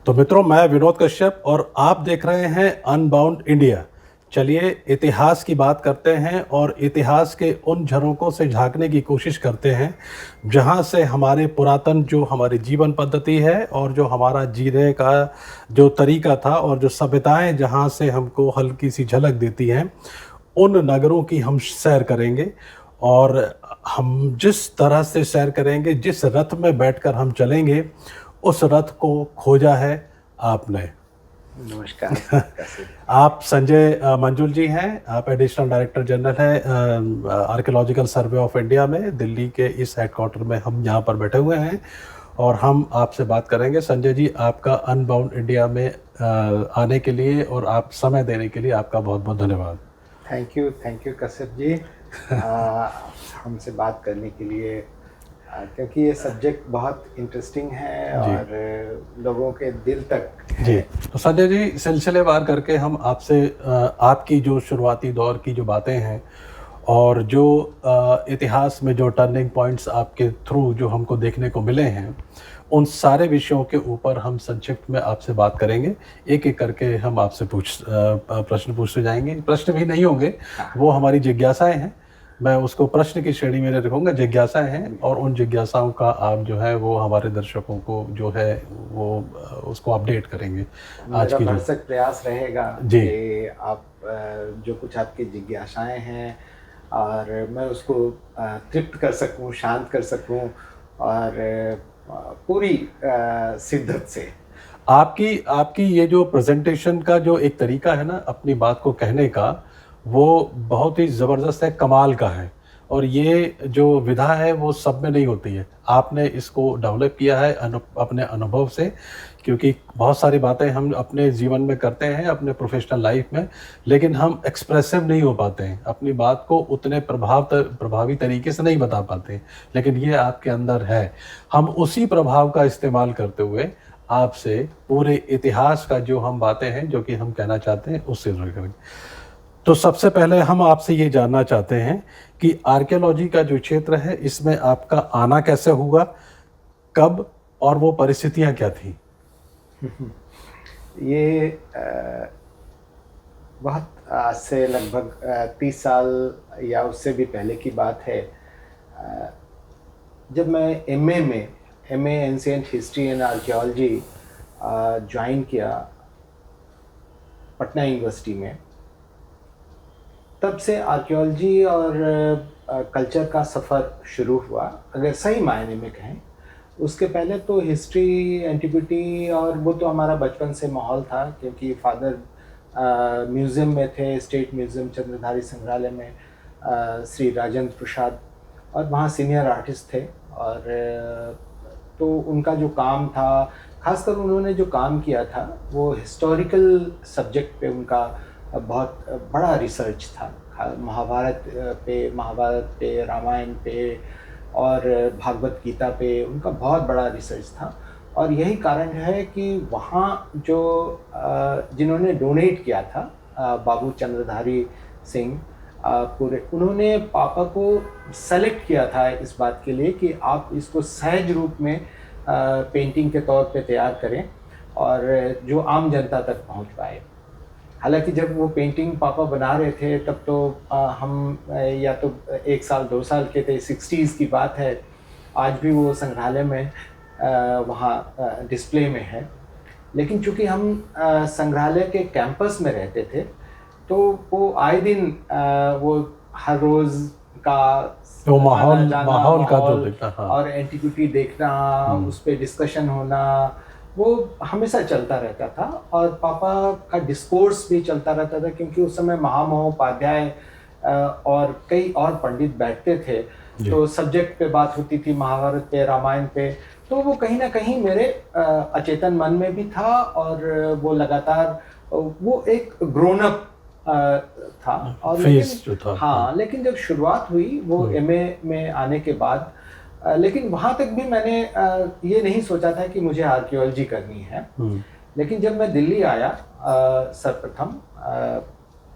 तो मित्रों, मैं विनोद कश्यप और आप देख रहे हैं अनबाउंड इंडिया। चलिए इतिहास की बात करते हैं और इतिहास के उन झरोकों से झांकने की कोशिश करते हैं जहां से हमारे पुरातन जो हमारी जीवन पद्धति है और जो हमारा जीने का जो तरीका था और जो सभ्यताएं जहां से हमको हल्की सी झलक देती हैं, उन नगरों की हम सैर करेंगे। और हम जिस तरह से सैर करेंगे, जिस रथ में बैठकर हम चलेंगे, उस रथ को खोजा है आपने। नमस्कार। आप संजय मंजुल जी हैं। आप एडिशनल डायरेक्टर जनरल हैं आर्कियोलॉजिकल सर्वे ऑफ इंडिया में। दिल्ली के इस हेडक्वार्टर में हम यहाँ पर बैठे हुए हैं और हम आपसे बात करेंगे। संजय जी, आपका अनबाउंड इंडिया में आने के लिए और आप समय देने के लिए आपका बहुत बहुत धन्यवाद। थैंक यू कश्यप जी हमसे बात करने के लिए, क्योंकि ये सब्जेक्ट बहुत इंटरेस्टिंग है और लोगों के दिल तक है। जी, तो संजय जी, सिलसिलेवार करके हम आपसे आपकी जो शुरुआती दौर की जो बातें हैं और जो इतिहास में जो टर्निंग पॉइंट्स आपके थ्रू जो हमको देखने को मिले हैं, उन सारे विषयों के ऊपर हम संक्षिप्त में आपसे बात करेंगे। एक एक करके हम आपसे प्रश्न पूछते जाएंगे। प्रश्न भी नहीं होंगे, वो हमारी जिज्ञासाएं हैं। मैं उसको प्रश्न की श्रेणी में रखूँगा, जिज्ञासाएं हैं, और उन जिज्ञासाओं का आप जो है वो हमारे दर्शकों को जो है वो उसको अपडेट करेंगे। आज की भरसक प्रयास रहेगा कि आप जो कुछ आपकी जिज्ञासाएं हैं और मैं उसको तृप्त कर सकूं, शांत कर सकूं और पूरी शिद्दत से। आपकी ये जो प्रेजेंटेशन का जो एक तरीका है ना अपनी बात को कहने का, वो बहुत ही ज़बरदस्त है, कमाल का है। और ये जो विधा है वो सब में नहीं होती है। आपने इसको डेवलप किया है अपने अनुभव से, क्योंकि बहुत सारी बातें हम अपने जीवन में करते हैं, अपने प्रोफेशनल लाइफ में, लेकिन हम एक्सप्रेसिव नहीं हो पाते हैं, अपनी बात को उतने प्रभावी तरीके से नहीं बता पाते। लेकिन ये आपके अंदर है। हम उसी प्रभाव का इस्तेमाल करते हुए आपसे पूरे इतिहास का जो हम बातें हैं, जो कि हम कहना चाहते हैं, उससे जुड़ करेंगे। तो सबसे पहले हम आपसे ये जानना चाहते हैं कि आर्कियोलॉजी का जो क्षेत्र है, इसमें आपका आना कैसे हुआ, कब, और वो परिस्थितियां क्या थी? ये बहुत आज से लगभग 30 साल या उससे भी पहले की बात है। जब मैं MA ancient history and archaeology join किया पटना यूनिवर्सिटी में, तब से आर्कियोलॉजी और कल्चर का सफ़र शुरू हुआ। अगर सही मायने में कहें, उसके पहले तो हिस्ट्री, एंटिक्विटी, और वो तो हमारा बचपन से माहौल था, क्योंकि फादर म्यूज़ियम में थे, स्टेट म्यूज़ियम चंद्रधारी संग्रहालय में, श्री राजेंद्र प्रसाद, और वहाँ सीनियर आर्टिस्ट थे। और तो उनका जो काम था, खासकर उन्होंने जो काम किया था, वो हिस्टोरिकल सब्जेक्ट पे उनका बहुत बड़ा रिसर्च था। महाभारत पे, रामायण पे और भागवत गीता पे उनका बहुत बड़ा रिसर्च था। और यही कारण है कि वहाँ जो जिन्होंने डोनेट किया था, बाबू चंद्रधारी सिंह, पूरे उन्होंने पापा को सेलेक्ट किया था इस बात के लिए कि आप इसको सहज रूप में पेंटिंग के तौर पे तैयार करें और जो आम जनता तक पहुंच पाए। हालांकि जब वो पेंटिंग पापा बना रहे थे, तब तो हम या तो 1 साल 2 साल के थे, 60s की बात है। आज भी वो संग्रहालय में वहाँ डिस्प्ले में है। लेकिन चूँकि हम संग्रहालय के कैंपस में रहते थे, तो वो आए दिन वो हर रोज़ का तो माहौल का जो देखना, हाँ, और एंटिक्विटी देखना, उस पर डिस्कशन होना, वो हमेशा चलता रहता था। और पापा का डिस्कोर्स भी चलता रहता था, क्योंकि उस समय महामहोपाध्याय और कई और पंडित बैठते थे, तो सब्जेक्ट पे बात होती थी, महाभारत पे, रामायण पे। तो वो कहीं ना कहीं मेरे अचेतन मन में भी था, और वो लगातार वो एक ग्रोन अप था। और लेकिन जब शुरुआत हुई वो एमए में आने के बाद, लेकिन वहाँ तक भी मैंने ये नहीं सोचा था कि मुझे आर्कियोलॉजी करनी है। लेकिन जब मैं दिल्ली आया सर्वप्रथम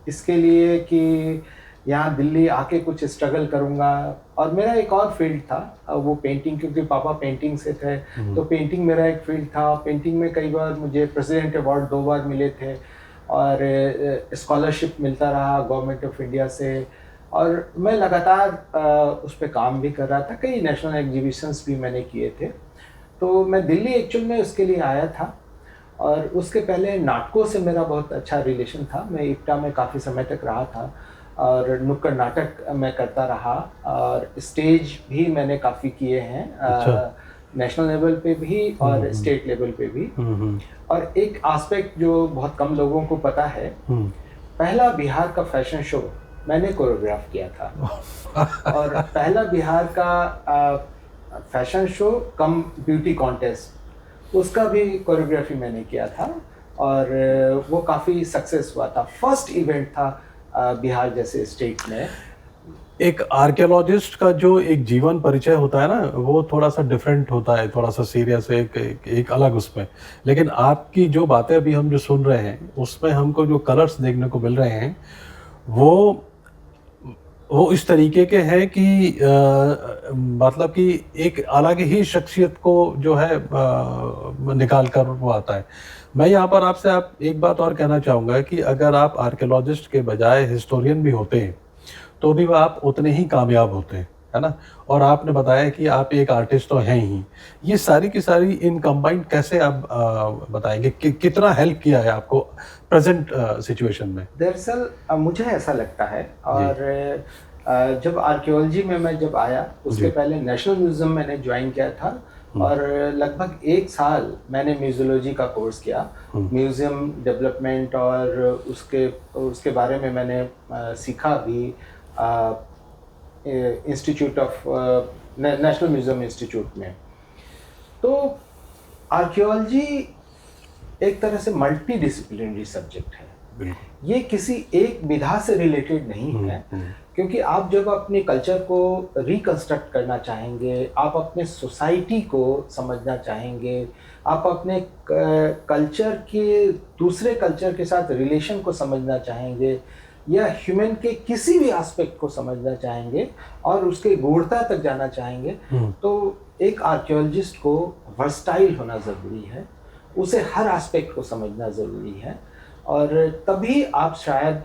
इसके लिए कि यहाँ दिल्ली आके कुछ स्ट्रगल करूँगा। और मेरा एक और फील्ड था, वो पेंटिंग, क्योंकि पापा पेंटिंग से थे, तो पेंटिंग मेरा एक फील्ड था। पेंटिंग में कई बार मुझे प्रेसिडेंट अवार्ड 2 बार मिले थे, और स्कॉलरशिप मिलता रहा गवर्नमेंट ऑफ इंडिया से, और मैं लगातार उस पर काम भी कर रहा था। कई नेशनल एग्जीबिशंस भी मैंने किए थे। तो मैं दिल्ली एक्चुअल में उसके लिए आया था, और उसके पहले नाटकों से मेरा बहुत अच्छा रिलेशन था। मैं इप्टा में काफ़ी समय तक रहा था, और नुक्कड़ नाटक मैं करता रहा, और स्टेज भी मैंने काफ़ी किए हैं, अच्छा। नेशनल लेवल पे भी और स्टेट लेवल पे भी। और एक एस्पेक्ट जो बहुत कम लोगों को पता है, पहला बिहार का फैशन शो मैंने कोरियोग्राफ किया था। और पहला बिहार का फैशन शो कम ब्यूटी कॉन्टेस्ट, उसका भी कोरियोग्राफी मैंने किया था, और वो काफ़ी सक्सेस हुआ था। फर्स्ट इवेंट था बिहार जैसे स्टेट में। एक आर्कियोलॉजिस्ट का जो एक जीवन परिचय होता है ना, वो थोड़ा सा डिफरेंट होता है, थोड़ा सा सीरियस, एक अलग उसमें। लेकिन आपकी जो बातें अभी हम जो सुन रहे हैं, उसमें हमको जो कलर्स देखने को मिल रहे हैं, वो इस तरीके के हैं कि मतलब कि एक अलग ही शख्सियत को जो है निकाल कर वो आता है। मैं यहाँ पर आपसे एक बात और कहना चाहूँगा कि अगर आप आर्कियोलॉजिस्ट के बजाय हिस्टोरियन भी होते हैं, तो भी आप उतने ही कामयाब होते हैं, है ना? और आपने बताया कि आप एक आर्टिस्ट तो हैं ही। ये सारी की सारी इन कंबाइंड कैसे आप बताएंगे कि कितना हेल्प किया है आपको प्रेजेंट सिचुएशन में? दरअसल मुझे ऐसा लगता है, और जब आर्कियोलॉजी में मैं जब आया, उसके पहले नेशनल म्यूजियम मैंने ज्वाइन किया था, और लगभग 1 साल मैंने म्यूजियोलॉजी का कोर्स किया। म्यूजियम डेवलपमेंट और उसके बारे में मैंने सीखा भी, institute of national museum institute में। तो आर्कियोलॉजी एक तरह से मल्टी डिसिप्लिनरी सब्जेक्ट है। ये किसी एक विधा से रिलेटेड नहीं है, क्योंकि आप जब अपने कल्चर को रिकंस्ट्रक्ट करना चाहेंगे, आप अपने सोसाइटी को समझना चाहेंगे, आप अपने कल्चर के दूसरे कल्चर के साथ रिलेशन को समझना चाहेंगे, या ह्यूमन के किसी भी एस्पेक्ट को समझना चाहेंगे और उसके गूढ़ता तक जाना चाहेंगे, तो एक आर्कियोलॉजिस्ट को वर्सटाइल होना ज़रूरी है, उसे हर एस्पेक्ट को समझना ज़रूरी है। और तभी आप शायद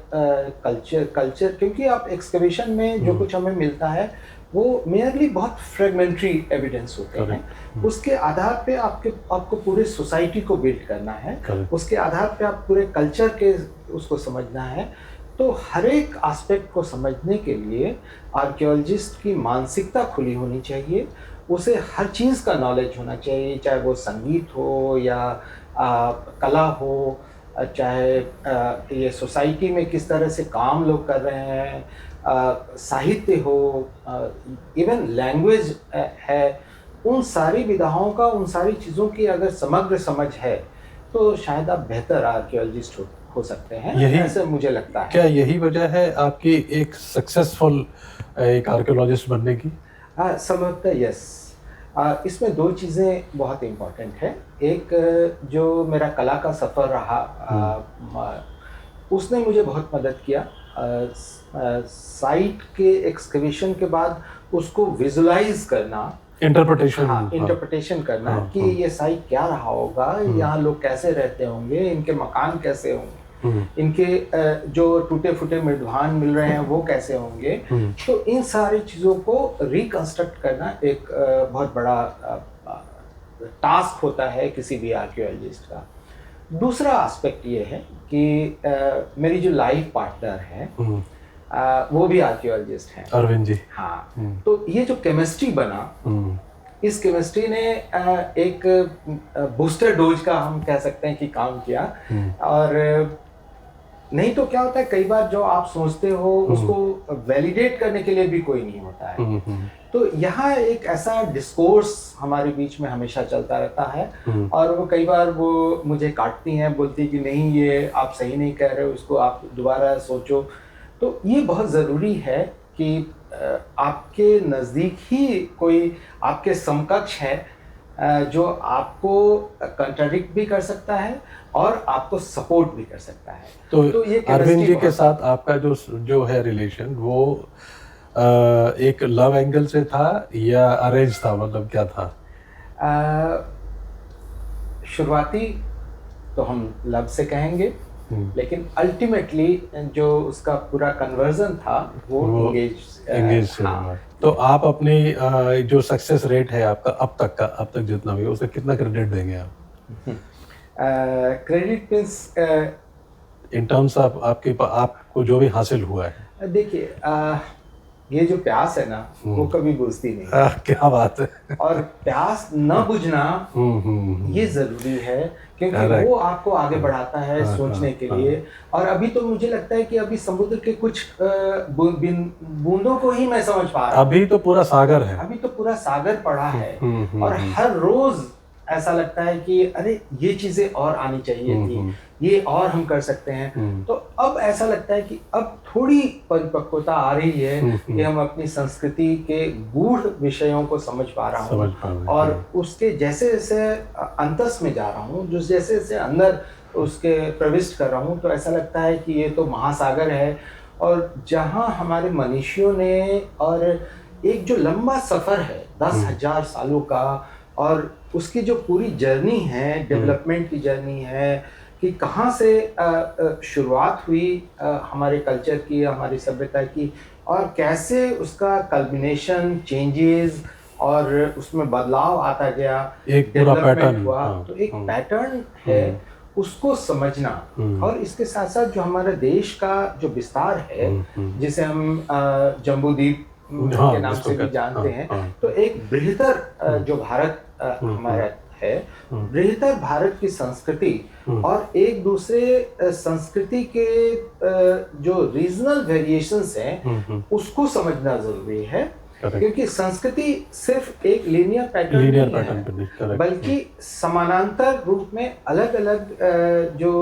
कल्चर, क्योंकि आप एक्सकवेशन में जो कुछ हमें मिलता है वो मेयरली बहुत फ्रेगमेंट्री एविडेंस होते हैं। उसके आधार पे आपको पूरे सोसाइटी को बिल्ड करना है, उसके आधार पे आप पूरे कल्चर के उसको समझना है। तो हर एक एस्पेक्ट को समझने के लिए आर्कियोलॉजिस्ट की मानसिकता खुली होनी चाहिए, उसे हर चीज़ का नॉलेज होना चाहिए, चाहे वो संगीत हो या कला हो, चाहे ये सोसाइटी में किस तरह से काम लोग कर रहे हैं, साहित्य हो, इवन लैंग्वेज है, उन सारी विधाओं का, उन सारी चीज़ों की अगर समग्र समझ है, तो शायद आप बेहतर आर्कियोलॉजिस्ट हो सकते हैं, ऐसे मुझे लगता है। क्या यही वजह है आपकी एक सक्सेसफुल एक आर्कियोलॉजिस्ट बनने की? संभवतः यस। इसमें 2 चीज़ें बहुत इम्पोर्टेंट है। एक जो मेरा कला का सफ़र रहा, उसने मुझे बहुत मदद किया। साइट के एक्सकवेशन के बाद उसको विजुलाइज करना, इंटरप्रिटेशन करना कि ये साइट क्या रहा होगा, यहाँ लोग कैसे रहते होंगे, इनके मकान कैसे होंगे, इनके जो टूटे फूटे मृदवान मिल रहे हैं वो कैसे होंगे। तो इन सारी चीज़ों को रिकंस्ट्रक्ट करना एक बहुत बड़ा टास्क होता है किसी भी आर्कियोलॉजिस्ट का। दूसरा एस्पेक्ट ये है कि मेरी जो लाइफ पार्टनर है वो भी आर्कियोलॉजिस्ट हैं, अरविंद जी। हाँ, तो ये जो केमिस्ट्री बना, इस केमिस्ट्री ने एक बूस्टर डोज का हम कह सकते हैं कि काम किया। और नहीं तो क्या होता है, कई बार जो आप सोचते हो उसको वैलिडेट करने के लिए भी कोई नहीं होता है। तो यहाँ एक ऐसा डिस्कोर्स हमारे बीच में हमेशा चलता रहता है, और वो कई बार वो मुझे काटती हैं, बोलती कि नहीं ये आप सही नहीं कह रहे हो, इसको आप दोबारा सोचो। तो ये बहुत ज़रूरी है कि आपके नज़दीक ही कोई आपके समकक्ष है जो आपको कंट्राडिक्ट भी कर सकता है और आपको सपोर्ट भी कर सकता है। तो ये अरविंद जी chemistry के साथ आपका जो है रिलेशन वो एक लव एंगल से था या अरेंज था, मतलब क्या था? अ, शुरुआती तो हम लव से कहेंगे, लेकिन अल्टीमेटली जो उसका पूरा कन्वर्जन था वो एंगेज से हाँ। हुआ। तो आप अपनी जो सक्सेस रेट है आपका अब तक जितना भी, उसे कितना क्रेडिट देंगे आप? Credit means in terms of आपको जो भी हासिल हुआ है। देखिए, ये जो प्यास है ना वो कभी बुझती नहीं क्या बात है। और प्यास न बुझना ये जरूरी है, क्योंकि Correct. वो आपको आगे बढ़ाता है हाँ, सोचने हाँ, के हाँ। लिए। और अभी तो मुझे लगता है कि अभी समुद्र के कुछ बूंदों को ही मैं समझ पा रहा हूँ। अभी तो पूरा सागर है। अभी तो पूरा सागर पड़ा है और हम्म। हर रोज ऐसा लगता है कि अरे ये चीजें और आनी चाहिए थी, ये और हम कर सकते हैं। तो अब ऐसा लगता है कि अब थोड़ी परिपक्वता आ रही है कि हम अपनी संस्कृति के गूढ़ विषयों को समझ पा रहा हूँ और उसके जैसे जैसे अंतस में जा रहा हूँ, जो जैसे जैसे अंदर उसके प्रविष्ट कर रहा हूँ, तो ऐसा लगता है कि ये तो महासागर है और जहाँ हमारे मनीषियों ने और एक जो लंबा सफर है 10,000 सालों का और उसकी जो पूरी जर्नी है, डेवलपमेंट की जर्नी है कि कहाँ से शुरुआत हुई हमारे कल्चर की, हमारी सभ्यता की, और कैसे उसका कल्बिनेशन, चेंजेस और उसमें बदलाव आता गया, एक पूरा पैटर्न हुआ। तो एक पैटर्न है, उसको समझना। और इसके साथ साथ जो हमारे देश का जो विस्तार है, जिसे हम जम्बूद्वीप के नाम से भी जानते हैं, तो एक बृहत्तर जो भारत हमारा है, बृहत्तर भारत की संस्कृति और एक दूसरे संस्कृति के जो रीजनल वेरिएशंस हैं उसको समझना जरूरी है। क्योंकि संस्कृति सिर्फ एक लीनियर पैटर्न नहीं है, बल्कि समानांतर रूप में अलग अलग जो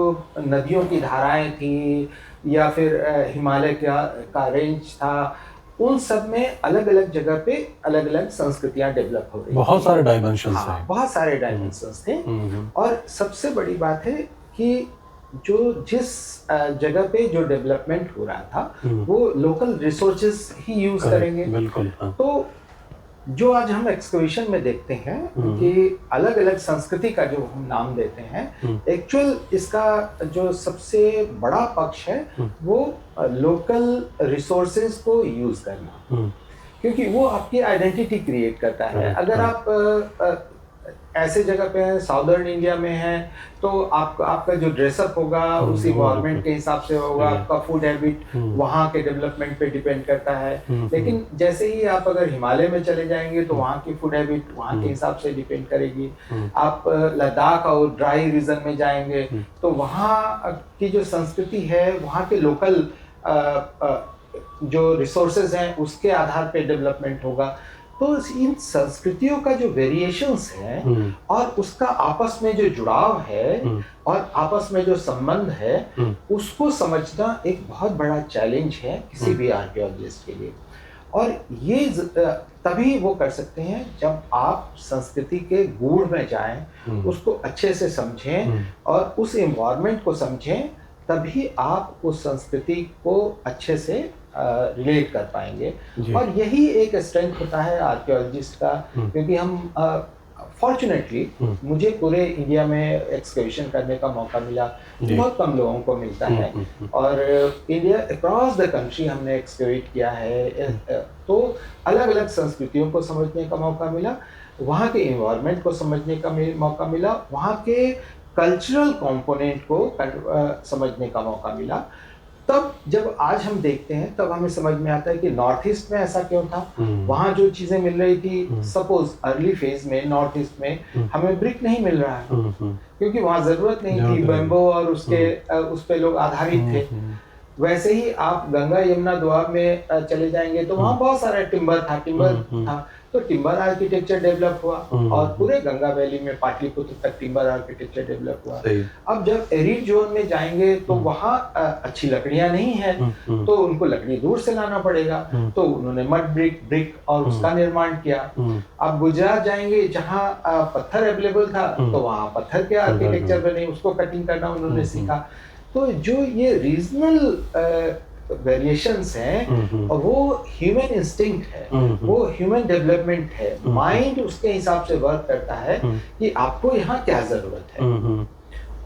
नदियों की धाराएं थी या फिर हिमालय का रेंज था, उन सब में अलग अलग जगह पे अलग अलग संस्कृतियां डेवलप हो रही, बहुत सारे डायमेंशंस हैं। बहुत सारे डायमेंशंस थे। और सबसे बड़ी बात है कि जो जिस जगह पे जो डेवलपमेंट हो रहा था वो लोकल रिसोर्सेज ही यूज करेंगे। बिल्कुल। तो जो आज हम एक्सकवेशन में देखते हैं कि अलग अलग संस्कृति का जो हम नाम देते हैं, एक्चुअल इसका जो सबसे बड़ा पक्ष है वो लोकल रिसोर्सेज को यूज करना, क्योंकि वो आपकी आइडेंटिटी क्रिएट करता है। अगर आप ऐसे जगह पे हैं, साउदर्न इंडिया में हैं, तो आपका जो ड्रेसअप होगा उसी इन्वायरमेंट के हिसाब से होगा, आपका फूड हैबिट वहाँ के डेवलपमेंट पे डिपेंड करता है। लेकिन जैसे ही आप अगर हिमालय में चले जाएंगे तो वहाँ की फूड हैबिट वहाँ के हिसाब से डिपेंड करेगी। आप लद्दाख और ड्राई रीजन में जाएंगे तो वहाँ की जो संस्कृति है, वहाँ के लोकल जो रिसोर्सेज हैं उसके आधार पे डेवलपमेंट होगा। तो इन संस्कृतियों का जो वेरिएशंस है और उसका आपस में जो जुड़ाव है और आपस में जो संबंध है, उसको समझना एक बहुत बड़ा चैलेंज है किसी भी आर्कियोलॉजिस्ट के लिए। और ये तभी वो कर सकते हैं जब आप संस्कृति के गूढ़ में जाएं, उसको अच्छे से समझें और उस एनवायरनमेंट को समझें, तभी आप उस संस्कृति को अच्छे से रिलेट कर पाएंगे। और यही एक स्ट्रेंथ होता है आर्कियोलॉजिस्ट का, क्योंकि हम फॉर्चुनेटली मुझे पूरे इंडिया में एक्सकवेशन करने का मौका मिला, बहुत कम लोगों को मिलता है। और इंडिया अक्रॉस द कंट्री हमने एक्सकवेट किया है, तो अलग अलग संस्कृतियों को समझने का मौका मिला, वहाँ के एनवायरनमेंट को समझने का मौका मिला, वहाँ के कल्चरल कंपोनेंट को समझने का मौका मिला। तब जब आज हम देखते हैं तब हमें समझ में आता है कि नॉर्थ ईस्ट में ऐसा क्यों था। वहाँ जो चीजें मिल रही थी, सपोज अर्ली फेज में नॉर्थ ईस्ट में हमें ब्रिक नहीं मिल रहा है, क्योंकि वहाँ जरूरत नहीं थी, बैम्बो और उस पे लोग आधारित थे। वैसे ही आप गंगा यमुना दोआब में चले जाएंगे तो वहाँ बहुत सारा टिम्बर था, तो टिम्बर आर्किटेक्चर डेवलप हुआ और पूरे गंगा वैली में पाटलिपुत्र तक टिम्बर आर्किटेक्चर डेवलप हुआ। अब जब एरिड जोन में जाएंगे तो वहाँ अच्छी लकड़ियाँ नहीं है, तो उनको लकड़ी दूर से लाना पड़ेगा, तो उन्होंने मड ब्रिक और उसका निर्माण किया। अब गुजरात जाएंगे जहाँ पत्थर अवेलेबल था, तो वहाँ पत्थर के आर्किटेक्चर बने, उसको कटिंग करना उन्होंने सीखा। तो जो ये रीजनल वेरिएशंस हैं और वो ह्यूमन इंस्टिंक्ट है, वो ह्यूमन डेवलपमेंट है, माइंड उसके हिसाब से वर्क करता है कि आपको यहाँ क्या जरूरत है।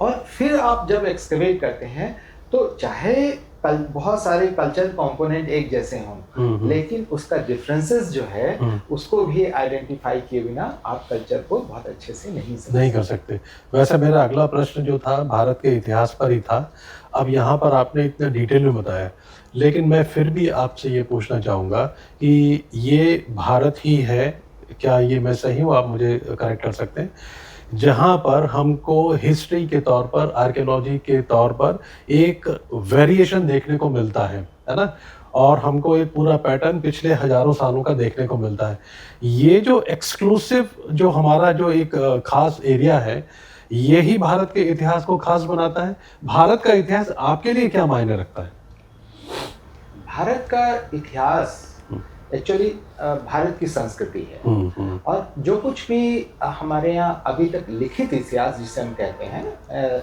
और फिर आप जब एक्सकवेट करते हैं तो चाहे बहुत सारे कल्चर कंपोनेंट एक जैसे हों, लेकिन उसका डिफरेंसेस जो है उसको भी आइडेंटिफाई किए बिना आप कल्चर को बहुत अच्छे से नहीं कर सकते। वैसे मेरा अगला प्रश्न जो था भारत के इतिहास पर ही था। अब यहाँ पर आपने इतना डिटेल में बताया, लेकिन मैं फिर भी आपसे ये पूछना चाहूँगा कि ये भारत ही है, क्या ये मैं सही हूँ, आप मुझे करेक्ट कर सकते हैं, जहाँ पर हमको हिस्ट्री के तौर पर, आर्कियोलॉजी के तौर पर एक वेरिएशन देखने को मिलता है ना, और हमको एक पूरा पैटर्न पिछले हजारों सालों का देखने को मिलता है। ये जो एक्सक्लूसिव जो हमारा जो एक खास एरिया है, यही भारत के इतिहास को खास बनाता है। भारत का इतिहास आपके लिए क्या मायने रखता है? भारत का इतिहास एक्चुअली भारत की संस्कृति है, और जो कुछ भी हमारे यहाँ अभी तक लिखित इतिहास जिसे हम कहते हैं,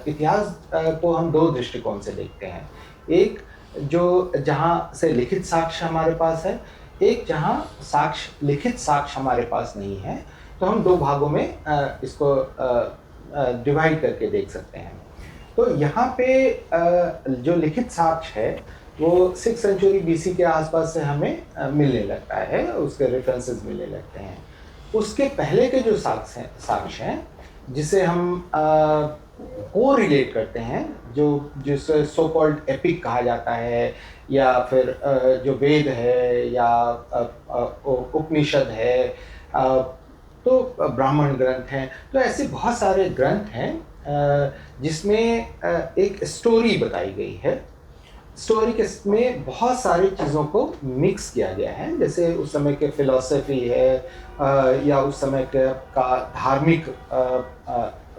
इतिहास को हम दो दृष्टिकोण से देखते हैं। एक जो जहाँ से लिखित साक्ष्य हमारे पास है, एक जहाँ लिखित साक्ष्य हमारे पास नहीं है, तो हम दो भागों में इसको डिवाइड करके देख सकते हैं। तो यहाँ पे जो लिखित साक्ष्य है वो 6th सेंचुरी BC के आसपास से हमें मिलने लगता है, उसके रेफरेंसेस मिलने लगते हैं। उसके पहले के जो साक्ष्य हैं जिसे हम को रिलेट करते हैं, जिसे सो कॉल्ड एपिक कहा जाता है, या फिर जो वेद है या उपनिषद है, तो ब्राह्मण ग्रंथ हैं, तो ऐसे बहुत सारे ग्रंथ हैं जिसमें एक स्टोरी बताई गई है। स्टोरी के में बहुत सारी चीज़ों को मिक्स किया गया है, जैसे उस समय के फिलॉसफी है या उस समय का धार्मिक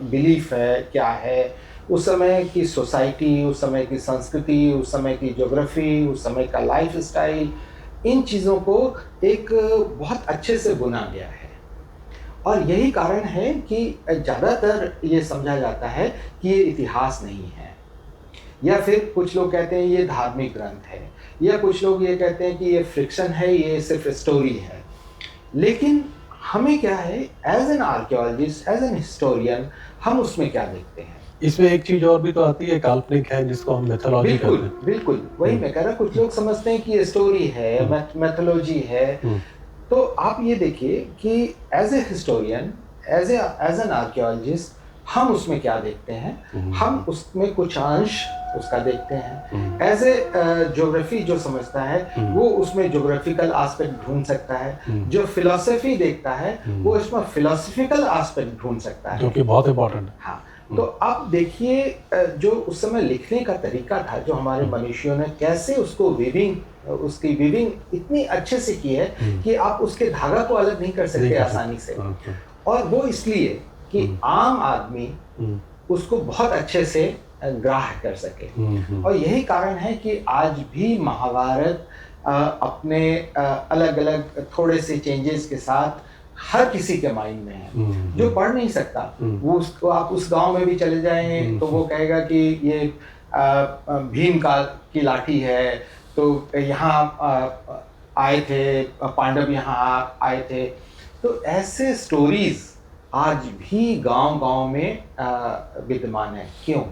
बिलीफ है क्या है, उस समय की सोसाइटी, उस समय की संस्कृति, उस समय की ज्योग्राफी, उस समय का लाइफ स्टाइल, इन चीज़ों को एक बहुत अच्छे से बुना गया है। और यही कारण है कि ज़्यादातर ये समझा जाता है कि ये इतिहास नहीं है, या फिर कुछ लोग कहते हैं ये धार्मिक ग्रंथ है, या कुछ लोग ये कहते हैं कि ये फ्रिक्शन है, ये सिर्फ स्टोरी है। लेकिन हमें क्या है, as an archaeologist, as an historian, हम उसमें क्या देखते हैं? इसमें एक चीज और भी तो आती है, काल्पनिक है, जिसको हम मैथोलॉजी कहते हैं। बिल्कुल वही मैं कह रहा, कुछ लोग समझते हैं कि ये स्टोरी है, मैथोलॉजी है। तो आप ये देखिए कि as a historian, as an archaeologist, हम उसमें क्या देखते हैं? हम उसमें कुछ अंश उसका देखते हैं। एज ए ज्योग्राफी जो समझता है वो उसमें ज्योग्राफिकल एस्पेक्ट ढूंढ सकता है, जो फिलॉसफी देखता है वो इसमें फिलॉसफिकल एस्पेक्ट ढूंढ सकता है, जो कि बहुत इंपॉर्टेंट है। हाँ, तो आप देखिए जो उस समय लिखने का तरीका था, जो हमारे मनुष्यों ने कैसे उसको उसकी वीविंग इतनी अच्छे से की है कि आप उसके धागा को अलग नहीं कर सकते आसानी से। और वो इसलिए कि आम आदमी उसको बहुत अच्छे से ग्राह्य कर सके। और यही कारण है कि आज भी महाभारत अपने अलग अलग थोड़े से चेंजेस के साथ हर किसी के माइंड में है। जो पढ़ नहीं सकता वो उसको, आप उस गांव में भी चले जाएं तो वो कहेगा कि ये भीम की लाठी है, तो यहाँ आए थे पांडव, यहाँ आए थे। तो ऐसे स्टोरीज आज भी गांव-गांव में विद्यमान है। क्यों?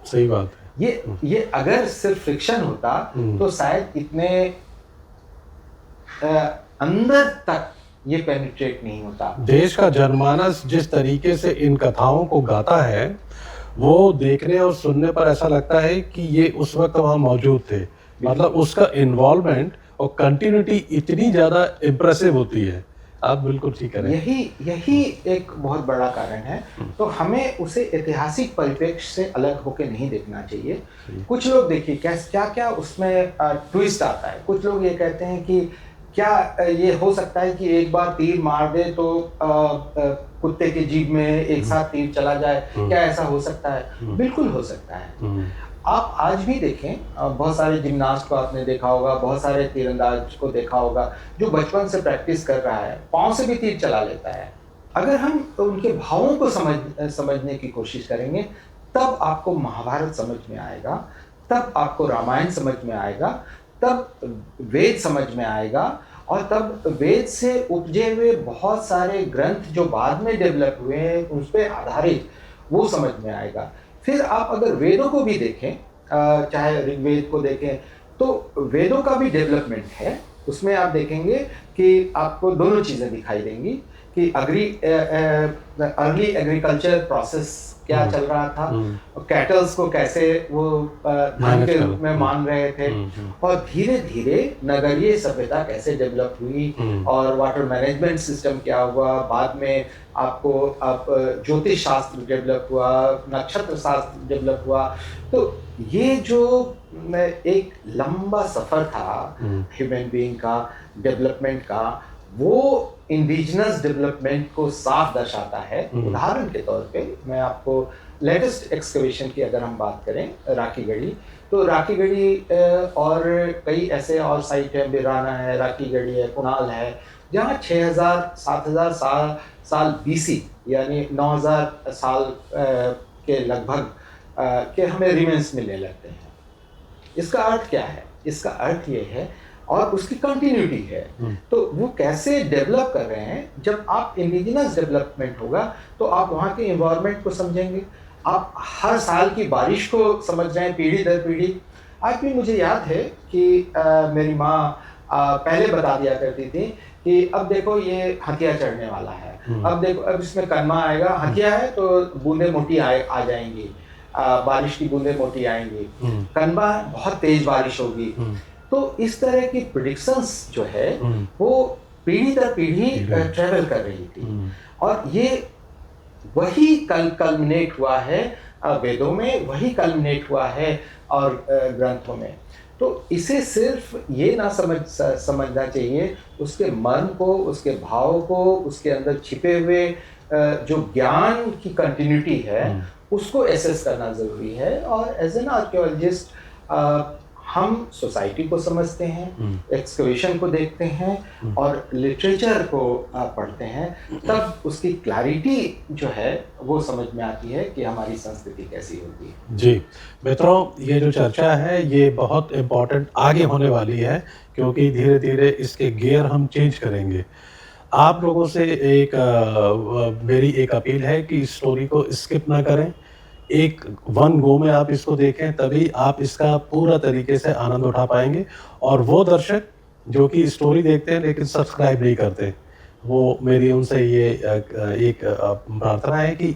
सही बात है। ये अगर सिर्फ फिक्शन होता तो शायद इतने अंदर तक ये पेनिट्रेट नहीं होता। देश का जनमानस जिस तरीके से इन कथाओं को गाता है, वो देखने और सुनने पर ऐसा लगता है कि ये उस वक्त वहाँ मौजूद थे। मतलब उसका इन्वॉल्वमेंट और कंटिन्यूटी इतनी ज़्यादा इम्प्रेसिव होती है। आप बिल्कुल ठीक करें। यही एक बहुत बड़ा कारण है। तो हमें उसे ऐतिहासिक परिप्रेक्ष्य से अलग होकर नहीं देखना चाहिए। कुछ लोग देखिए क्या क्या उसमें ट्विस्ट आता है। कुछ लोग ये कहते हैं कि क्या ये हो सकता है कि एक बार तीर मार दे तो कुत्ते की जीभ में एक साथ तीर चला जाए? क्या ऐसा हो सकता है? बिल्कुल हो सकता है। आप आज भी देखें, बहुत सारे जिम्नास्ट को आपने देखा होगा, बहुत सारे तीरंदाज को देखा होगा, जो बचपन से प्रैक्टिस कर रहा है, पाँव से भी तीर चला लेता है। अगर हम उनके भावों को समझने की कोशिश करेंगे, तब आपको महाभारत समझ में आएगा, तब आपको रामायण समझ में आएगा, तब वेद समझ में आएगा, और तब वेद से उपजे हुए बहुत सारे ग्रंथ जो बाद में डेवलप हुए हैं, उस पे आधारित, वो समझ में आएगा। फिर आप अगर वेदों को भी देखें, चाहे ऋग्वेद को देखें, तो वेदों का भी डेवलपमेंट है। उसमें आप देखेंगे कि आपको दोनों चीज़ें दिखाई देंगी कि अर्ली एग्रीकल्चर प्रोसेस क्या चल रहा था, कैटल्स को कैसे वो धन के रूप में मान रहे थे, और धीरे धीरे नगरीय सभ्यता कैसे डेवलप हुई, और वाटर मैनेजमेंट सिस्टम क्या हुआ, बाद में आपको आप ज्योतिष शास्त्र डेवलप हुआ, नक्षत्र शास्त्र डेवलप हुआ। तो ये जो एक लंबा सफर था ह्यूमन बीइंग का, डेवलपमेंट का, वो इंडिजिनस डेवलपमेंट को साफ दर्शाता है। उदाहरण के तौर पे मैं आपको लेटेस्ट एक्सकवेशन की अगर हम बात करें, राखीगढ़ी, तो राखीगढ़ी और कई ऐसे और साइट है, बिराना है, राखीगढ़ी है, कुणाल है, जहाँ 6000-7000 साल बीसी यानी 9000 साल के लगभग के हमें रिमेन्स मिलने लगते हैं। इसका अर्थ क्या है? इसका अर्थ ये है, और उसकी कंटिन्यूटी है। तो वो कैसे डेवलप कर रहे हैं, जब आप इंडिजिनस डेवलपमेंट होगा तो आप वहाँ के एनवायरनमेंट को समझेंगे, आप हर साल की बारिश को समझ रहे हैं पीढ़ी दर पीढ़ी। आज भी मुझे याद है कि मेरी माँ पहले बता दिया करती थी कि अब देखो ये हथिया चढ़ने वाला है, अब देखो अब इसमें करमा आएगा, हथिया है तो बूंदे मोटी आ जाएंगी, बारिश की बूंदे मोटी आएंगी, कनबा बहुत तेज बारिश होगी। तो इस तरह की प्रेडिक्शंस जो है वो पीढ़ी दर पीढ़ी ट्रेवल कर रही थी, और ये वही कल्मिनेट हुआ है वेदों में, वही कल्मिनेट हुआ है और ग्रंथों में। तो इसे सिर्फ ये ना समझना चाहिए, उसके मन को, उसके भाव को, उसके अंदर छिपे हुए जो ज्ञान की कंटिन्यूटी है उसको एसेस करना ज़रूरी है। और एज एन आर्कियोलॉजिस्ट हम सोसाइटी को समझते हैं, एक्सकवेशन को देखते हैं और लिटरेचर को पढ़ते हैं, तब उसकी क्लैरिटी जो है वो समझ में आती है कि हमारी संस्कृति कैसी होती है। जी मित्रों, ये जो चर्चा है ये बहुत इम्पोर्टेंट आगे होने वाली है, क्योंकि धीरे धीरे इसके गियर हम चेंज करेंगे। आप लोगों से मेरी एक अपील है कि इस स्टोरी को स्किप ना करें, एक वन गो में आप इसको देखें, तभी आप इसका पूरा तरीके से आनंद उठा पाएंगे। और वो दर्शक जो कि स्टोरी देखते हैं लेकिन सब्सक्राइब नहीं करते, वो मेरी उनसे ये एक प्रार्थना है कि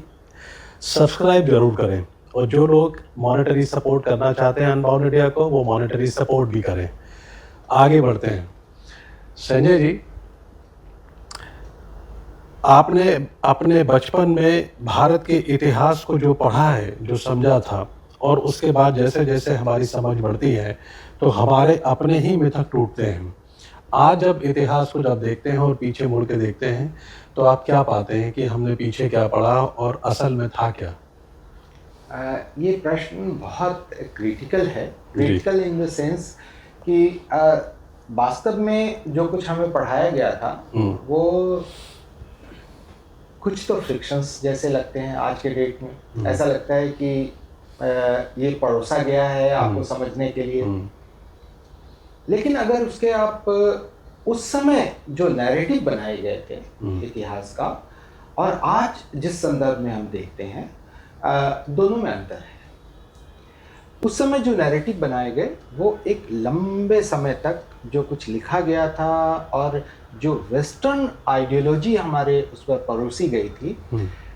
सब्सक्राइब जरूर करें, और जो लोग मॉनेटरी सपोर्ट करना चाहते हैं अनबाउंड इंडिया को, वो मॉनेटरी सपोर्ट भी करें। आगे बढ़ते हैं। संजय जी, आपने अपने बचपन में भारत के इतिहास को जो पढ़ा है, जो समझा था, और उसके बाद जैसे जैसे हमारी समझ बढ़ती है तो हमारे अपने ही मिथक टूटते हैं। आज जब इतिहास को जब देखते हैं और पीछे मुड़ के देखते हैं तो आप क्या पाते हैं कि हमने पीछे क्या पढ़ा और असल में था क्या? ये प्रश्न बहुत क्रिटिकल है, क्रिटिकल इन द सेंस कि वास्तव में जो कुछ हमें पढ़ाया गया था वो कुछ तो फ्रिक्शंस जैसे लगते हैं आज के डेट में। ऐसा लगता है कि ये परोसा गया है आपको समझने के लिए, लेकिन अगर उसके आप उस समय जो नैरेटिव बनाए गए थे इतिहास का और आज जिस संदर्भ में हम देखते हैं, दोनों में अंतर है। उस समय जो नैरेटिव बनाए गए वो एक लंबे समय तक जो कुछ लिखा गया था और जो वेस्टर्न आइडियोलॉजी हमारे उस पर परोसी गई थी,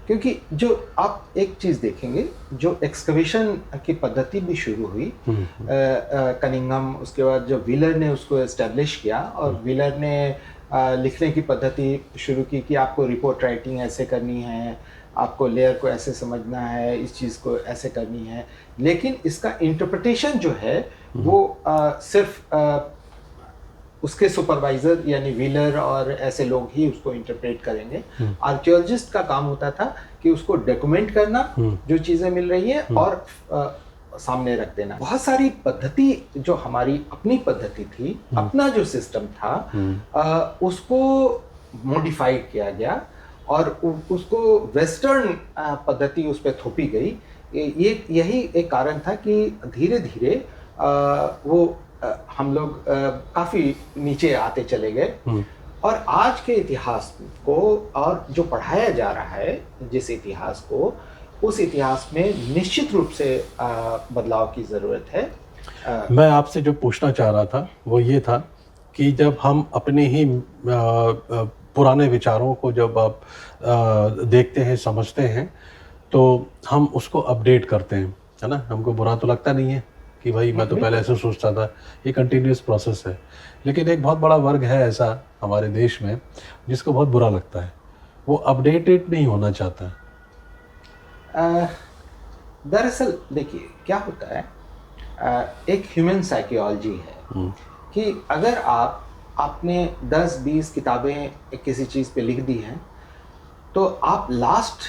क्योंकि जो आप एक चीज़ देखेंगे, जो एक्सकवेशन की पद्धति भी शुरू हुई कनिंघम, उसके बाद जब व्हीलर ने उसको एस्टेब्लिश किया और व्हीलर ने लिखने की पद्धति शुरू की कि आपको रिपोर्ट राइटिंग ऐसे करनी है, आपको लेयर को ऐसे समझना है, इस चीज़ को ऐसे करनी है, लेकिन इसका इंटरप्रिटेशन जो है वो सिर्फ उसके सुपरवाइजर यानी व्हीलर और ऐसे लोग ही उसको इंटरप्रेट करेंगे। आर्कियोलॉजिस्ट का काम होता था कि उसको डॉक्यूमेंट करना, जो चीज़ें मिल रही है, और सामने रख देना। बहुत सारी पद्धति जो हमारी अपनी पद्धति थी, अपना जो सिस्टम था, उसको मॉडिफाइड किया गया और उसको वेस्टर्न पद्धति उस पर थोपी गई। यही एक कारण था कि धीरे धीरे हम लोग काफ़ी नीचे आते चले गए। और आज के इतिहास को और जो पढ़ाया जा रहा है जिस इतिहास को, उस इतिहास में निश्चित रूप से बदलाव की ज़रूरत है। मैं आपसे जो पूछना चाह रहा था वो ये था कि जब हम अपने ही पुराने विचारों को जब आप देखते हैं, समझते हैं, तो हम उसको अपडेट करते हैं, है ना? हमको बुरा तो लगता नहीं है कि भाई मैं तो पहले ऐसे सोचता था। ये कंटिन्यूस प्रोसेस है। लेकिन एक बहुत बड़ा वर्ग है ऐसा हमारे देश में जिसको बहुत बुरा लगता है, वो अपडेटेड नहीं होना चाहता। दरअसल देखिए क्या होता है, एक ह्यूमन साइकोलॉजी है कि अगर आपने 10-20 किताबें किसी चीज़ पे लिख दी हैं, तो आप लास्ट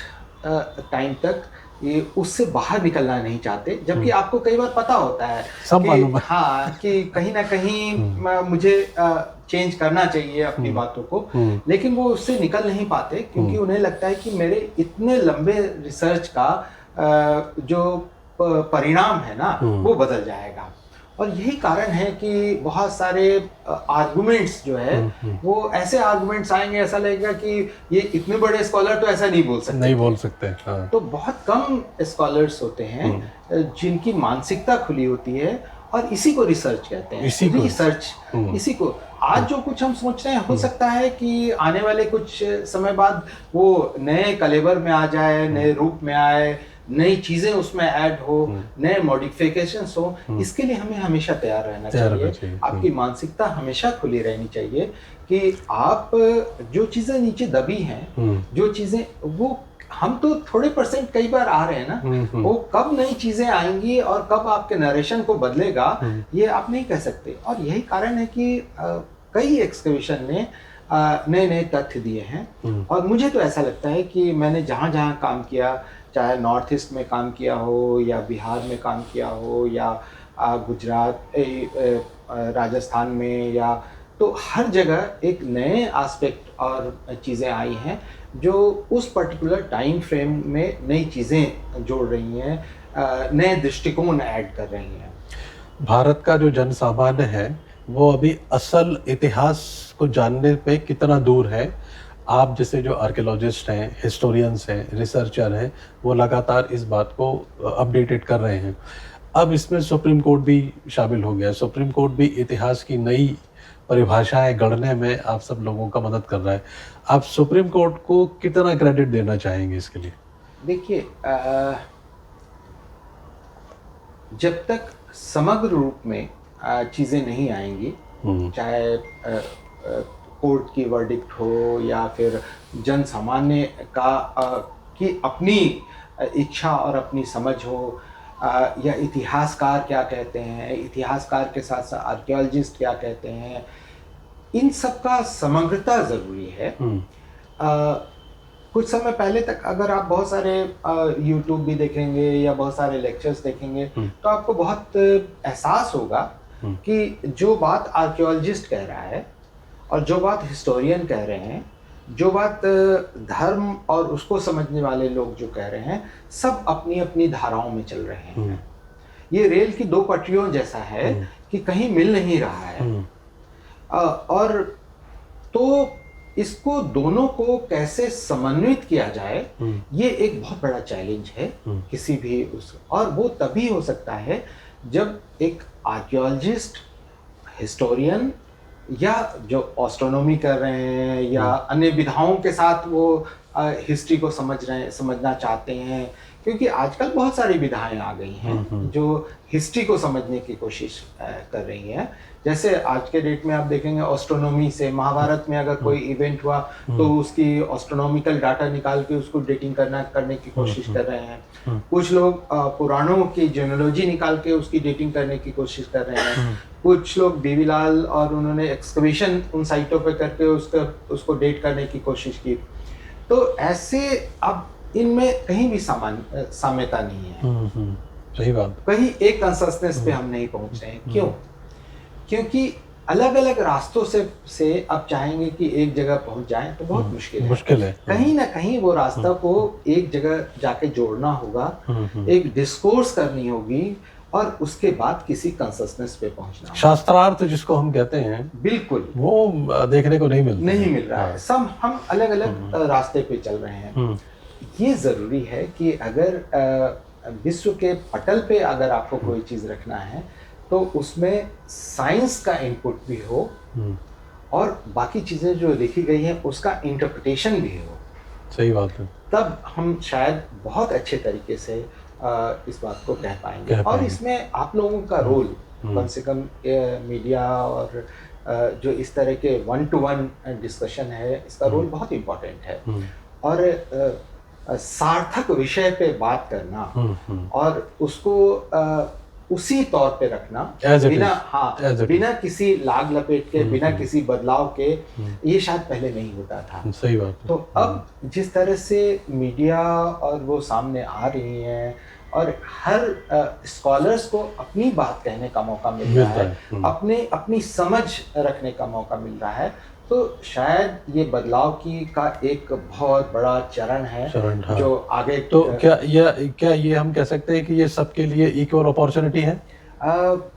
टाइम तक ये उससे बाहर निकलना नहीं चाहते, जबकि आपको कई बार पता होता है सब मालूम है। हाँ, कि कहीं ना कहीं मुझे चेंज करना चाहिए अपनी बातों को, लेकिन वो उससे निकल नहीं पाते क्योंकि उन्हें लगता है कि मेरे इतने लंबे रिसर्च का जो परिणाम है ना, वो बदल जाएगा। और यही कारण है कि बहुत सारे आर्गुमेंट्स जो है वो ऐसे आर्गुमेंट्स आएंगे, ऐसा लगेगा कि ये इतने बड़े स्कॉलर तो ऐसा नहीं बोल सकते। हाँ। तो बहुत कम स्कॉलर्स होते हैं जिनकी मानसिकता खुली होती है, और इसी को रिसर्च कहते हैं। इसी को आज जो कुछ हम सोच रहे हैं, हो सकता है कि आने वाले कुछ समय बाद वो नए कलेवर में आ जाए, नए रूप में आए, नई चीजें उसमें ऐड हो, नए मॉडिफिकेशंस हो। इसके लिए हमें हमेशा तैयार रहना चाहिए। आपकी मानसिकता हमेशा खुली रहनी चाहिए कि आप जो चीजें नीचे दबी हैं, जो चीजें वो हम तो थोड़े परसेंट कई बार आ रहे हैं ना, वो कब नई चीजें आएंगी और कब आपके नरेशन को बदलेगा, ये आप नहीं कह सकते। और यही कारण है कि कई एक्सकवेशन ने नए नए तथ्य दिए हैं। और मुझे तो ऐसा लगता है कि मैंने जहाँ जहाँ काम किया, चाहे नॉर्थ ईस्ट में काम किया हो, या बिहार में काम किया हो, या गुजरात, राजस्थान में, या तो हर जगह एक नए एस्पेक्ट और चीज़ें आई हैं जो उस पर्टिकुलर टाइम फ्रेम में नई चीज़ें जोड़ रही हैं, नए दृष्टिकोण ऐड कर रही हैं। भारत का जो जन सामान्य है वो अभी असल इतिहास को जानने पे कितना दूर है? आप जैसे जो आर्कियोलॉजिस्ट हैं, हिस्टोरियंस हैं, रिसर्चर हैं, वो लगातार इस बात को अपडेटेड कर रहे हैं। अब इसमें सुप्रीम कोर्ट भी शामिल हो गया। सुप्रीम कोर्ट भी इतिहास की नई परिभाषाएं गढ़ने में आप सब लोगों का मदद कर रहा है। आप सुप्रीम कोर्ट को कितना क्रेडिट देना चाहेंगे इसके लिए? देखिए, जब तक समग्र रूप में चीज़ें नहीं आएंगी, चाहे कोर्ट की वर्डिक्ट हो या फिर जन सामान्य का की अपनी इच्छा और अपनी समझ हो, या इतिहासकार क्या कहते हैं, इतिहासकार के साथ साथ आर्कियोलॉजिस्ट क्या कहते हैं, इन सब का समग्रता ज़रूरी है। कुछ समय पहले तक अगर आप बहुत सारे यूट्यूब भी देखेंगे या बहुत सारे लेक्चर्स देखेंगे, तो आपको बहुत एहसास होगा कि जो बात आर्कियोलॉजिस्ट कह रहा है और जो बात हिस्टोरियन कह रहे हैं, जो बात धर्म और उसको समझने वाले लोग जो कह रहे हैं, सब अपनी अपनी धाराओं में चल रहे हैं। ये रेल की दो पटरियों जैसा है कि कहीं मिल नहीं रहा है। और तो इसको दोनों को कैसे समन्वित किया जाए, ये एक बहुत बड़ा चैलेंज है किसी भी और वो तभी हो सकता है जब एक आर्कियोलॉजिस्ट, हिस्टोरियन, या जो एस्ट्रोनॉमी कर रहे हैं या अन्य विधाओं के साथ वो हिस्ट्री को समझना चाहते हैं, क्योंकि आजकल बहुत सारी विधाएं आ गई हैं जो हिस्ट्री को समझने की कोशिश कर रही हैं। जैसे आज के डेट में आप देखेंगे एस्ट्रोनॉमी से महाभारत में अगर कोई इवेंट हुआ तो उसकी एस्ट्रोनॉमिकल डाटा निकाल के उसको डेटिंग करने की कोशिश कर रहे हैं। कुछ लोग पुराणों की जेनोलॉजी निकाल के उसकी डेटिंग करने की कोशिश कर रहे हैं। कुछ लोग बीवीलाल और उन्होंने एक्सकवेशन उन साइटों पे करके उसको डेट करने की कोशिश की। तो ऐसे अब इनमें कहीं भी साम्यता नहीं है। सही बात। कहीं एक कंसेंसस पे हम नहीं पहुंच रहे हैं। क्यों? क्योंकि अलग अलग रास्तों से अब चाहेंगे कि एक जगह पहुंच जाएं तो बहुत मुश्किल है। कहीं ना कहीं वो रास्ता को एक जगह जाके जोड़ना होगा, एक डिस्कोर्स करनी होगी और उसके बाद किसी कंसेंसस पे पहुंचना होगा। शास्त्रार्थ जिसको हम कहते हैं, बिल्कुल वो देखने को नहीं मिल रहा है। सब हम अलग अलग रास्ते पे चल रहे हैं। ये जरूरी है कि अगर विश्व के पटल पे अगर आपको कोई चीज रखना है तो उसमें साइंस का इनपुट भी हो और बाकी चीजें जो लिखी गई हैं उसका इंटरप्रिटेशन भी हो। सही बात है। तब हम शायद बहुत अच्छे तरीके से इस बात को कह पाएंगे। और इसमें आप लोगों का रोल कम से कम मीडिया और जो इस तरह के 1-to-1 डिस्कशन है, इसका रोल बहुत इम्पोर्टेंट है। और सार्थक विषय पे बात करना और उसको उसी तौर पे रखना बिना किसी लाग लपेट के, बिना किसी बदलाव के, ये शायद पहले नहीं होता था। सही बात है। तो अब जिस तरह से मीडिया और वो सामने आ रही हैं और हर स्कॉलर्स को अपनी बात कहने का मौका मिल रहा है, अपनी समझ रखने का मौका मिल रहा है, तो शायद ये बदलाव का एक बहुत बड़ा चरण है जो आगे। तो क्या ये हम कह सकते हैं कि ये सबके लिए इक्वल अपॉर्चुनिटी है?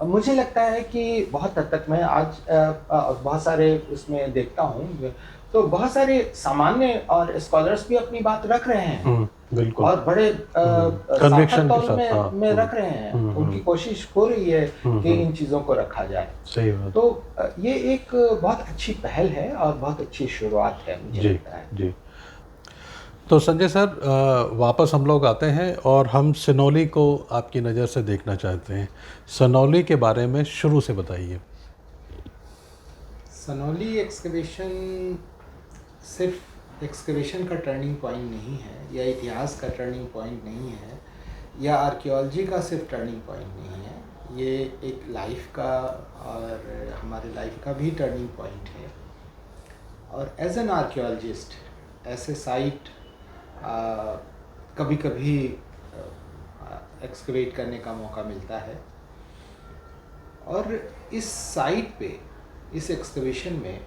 मुझे लगता है कि बहुत हद तक मैं आज बहुत सारे उसमें देखता हूँ तो बहुत सारे सामान्य और स्कॉलर्स भी अपनी बात रख रहे हैं। बिल्कुल। और बड़े कन्विक्शन के साथ में रख रहे हैं। उनकी कोशिश हो रही है कि इन चीज़ों को रखा जाए। सही बात। तो ये एक बहुत अच्छी पहल है और बहुत अच्छी शुरुआत है, मुझे लगता है। जी। तो संजय सर, वापस हम लोग आते हैं और हम सनौली को आपकी नज़र से देखना चाहते हैं। सनौली के बारे में शुरू से बताइए। सनौली एक्सकवेशन सिर्फ एक्सकवेशन का टर्निंग पॉइंट नहीं है, या इतिहास का टर्निंग पॉइंट नहीं है, या आर्कियोलॉजी का सिर्फ टर्निंग पॉइंट नहीं है। ये एक लाइफ का और हमारे लाइफ का भी टर्निंग पॉइंट है। और एज एन आर्कियोलॉजिस्ट ऐसे साइट कभी कभी एक्सकवेट करने का मौका मिलता है और इस साइट पे, इस एक्सकवेशन में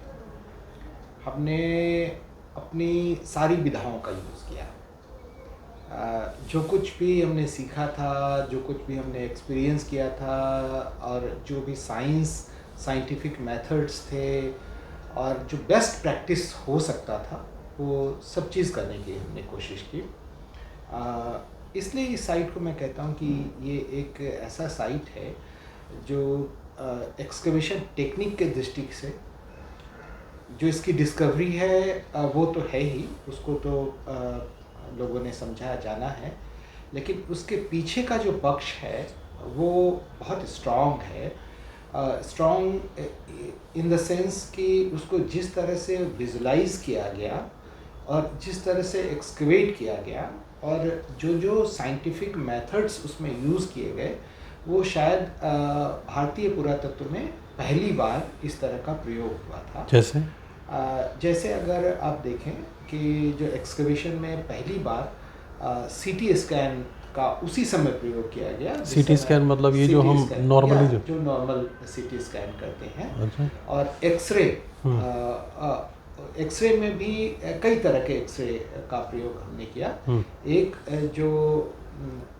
हमने अपनी सारी विधाओं का यूज़ किया। जो कुछ भी हमने सीखा था, जो कुछ भी हमने एक्सपीरियंस किया था और जो भी साइंटिफिक मेथड्स थे और जो बेस्ट प्रैक्टिस हो सकता था, वो सब चीज़ करने की हमने कोशिश की। इसलिए इस साइट को मैं कहता हूँ कि ये एक ऐसा साइट है जो एक्सकवेशन टेक्निक के दृष्टि से जो इसकी डिस्कवरी है वो तो है ही, उसको तो लोगों ने समझाया जाना है, लेकिन उसके पीछे का जो पक्ष है वो बहुत स्ट्रॉन्ग है। स्ट्रॉन्ग इन द सेंस कि उसको जिस तरह से विजुलाइज किया गया और जिस तरह से एक्सकवेट किया गया और जो साइंटिफिक मेथड्स उसमें यूज़ किए गए, वो शायद भारतीय पुरातत्व में पहली बार इस तरह का प्रयोग हुआ था। जैसे अगर आप देखें कि जो एक्सकवेशन में पहली बार सीटी स्कैन का उसी समय प्रयोग किया गया। सीटी स्कैन मतलब ये जो हम नॉर्मली जो नॉर्मल सीटी स्कैन करते हैं। अच्छा। और एक्सरे में भी कई तरह के एक्सरे का प्रयोग हमने किया। एक जो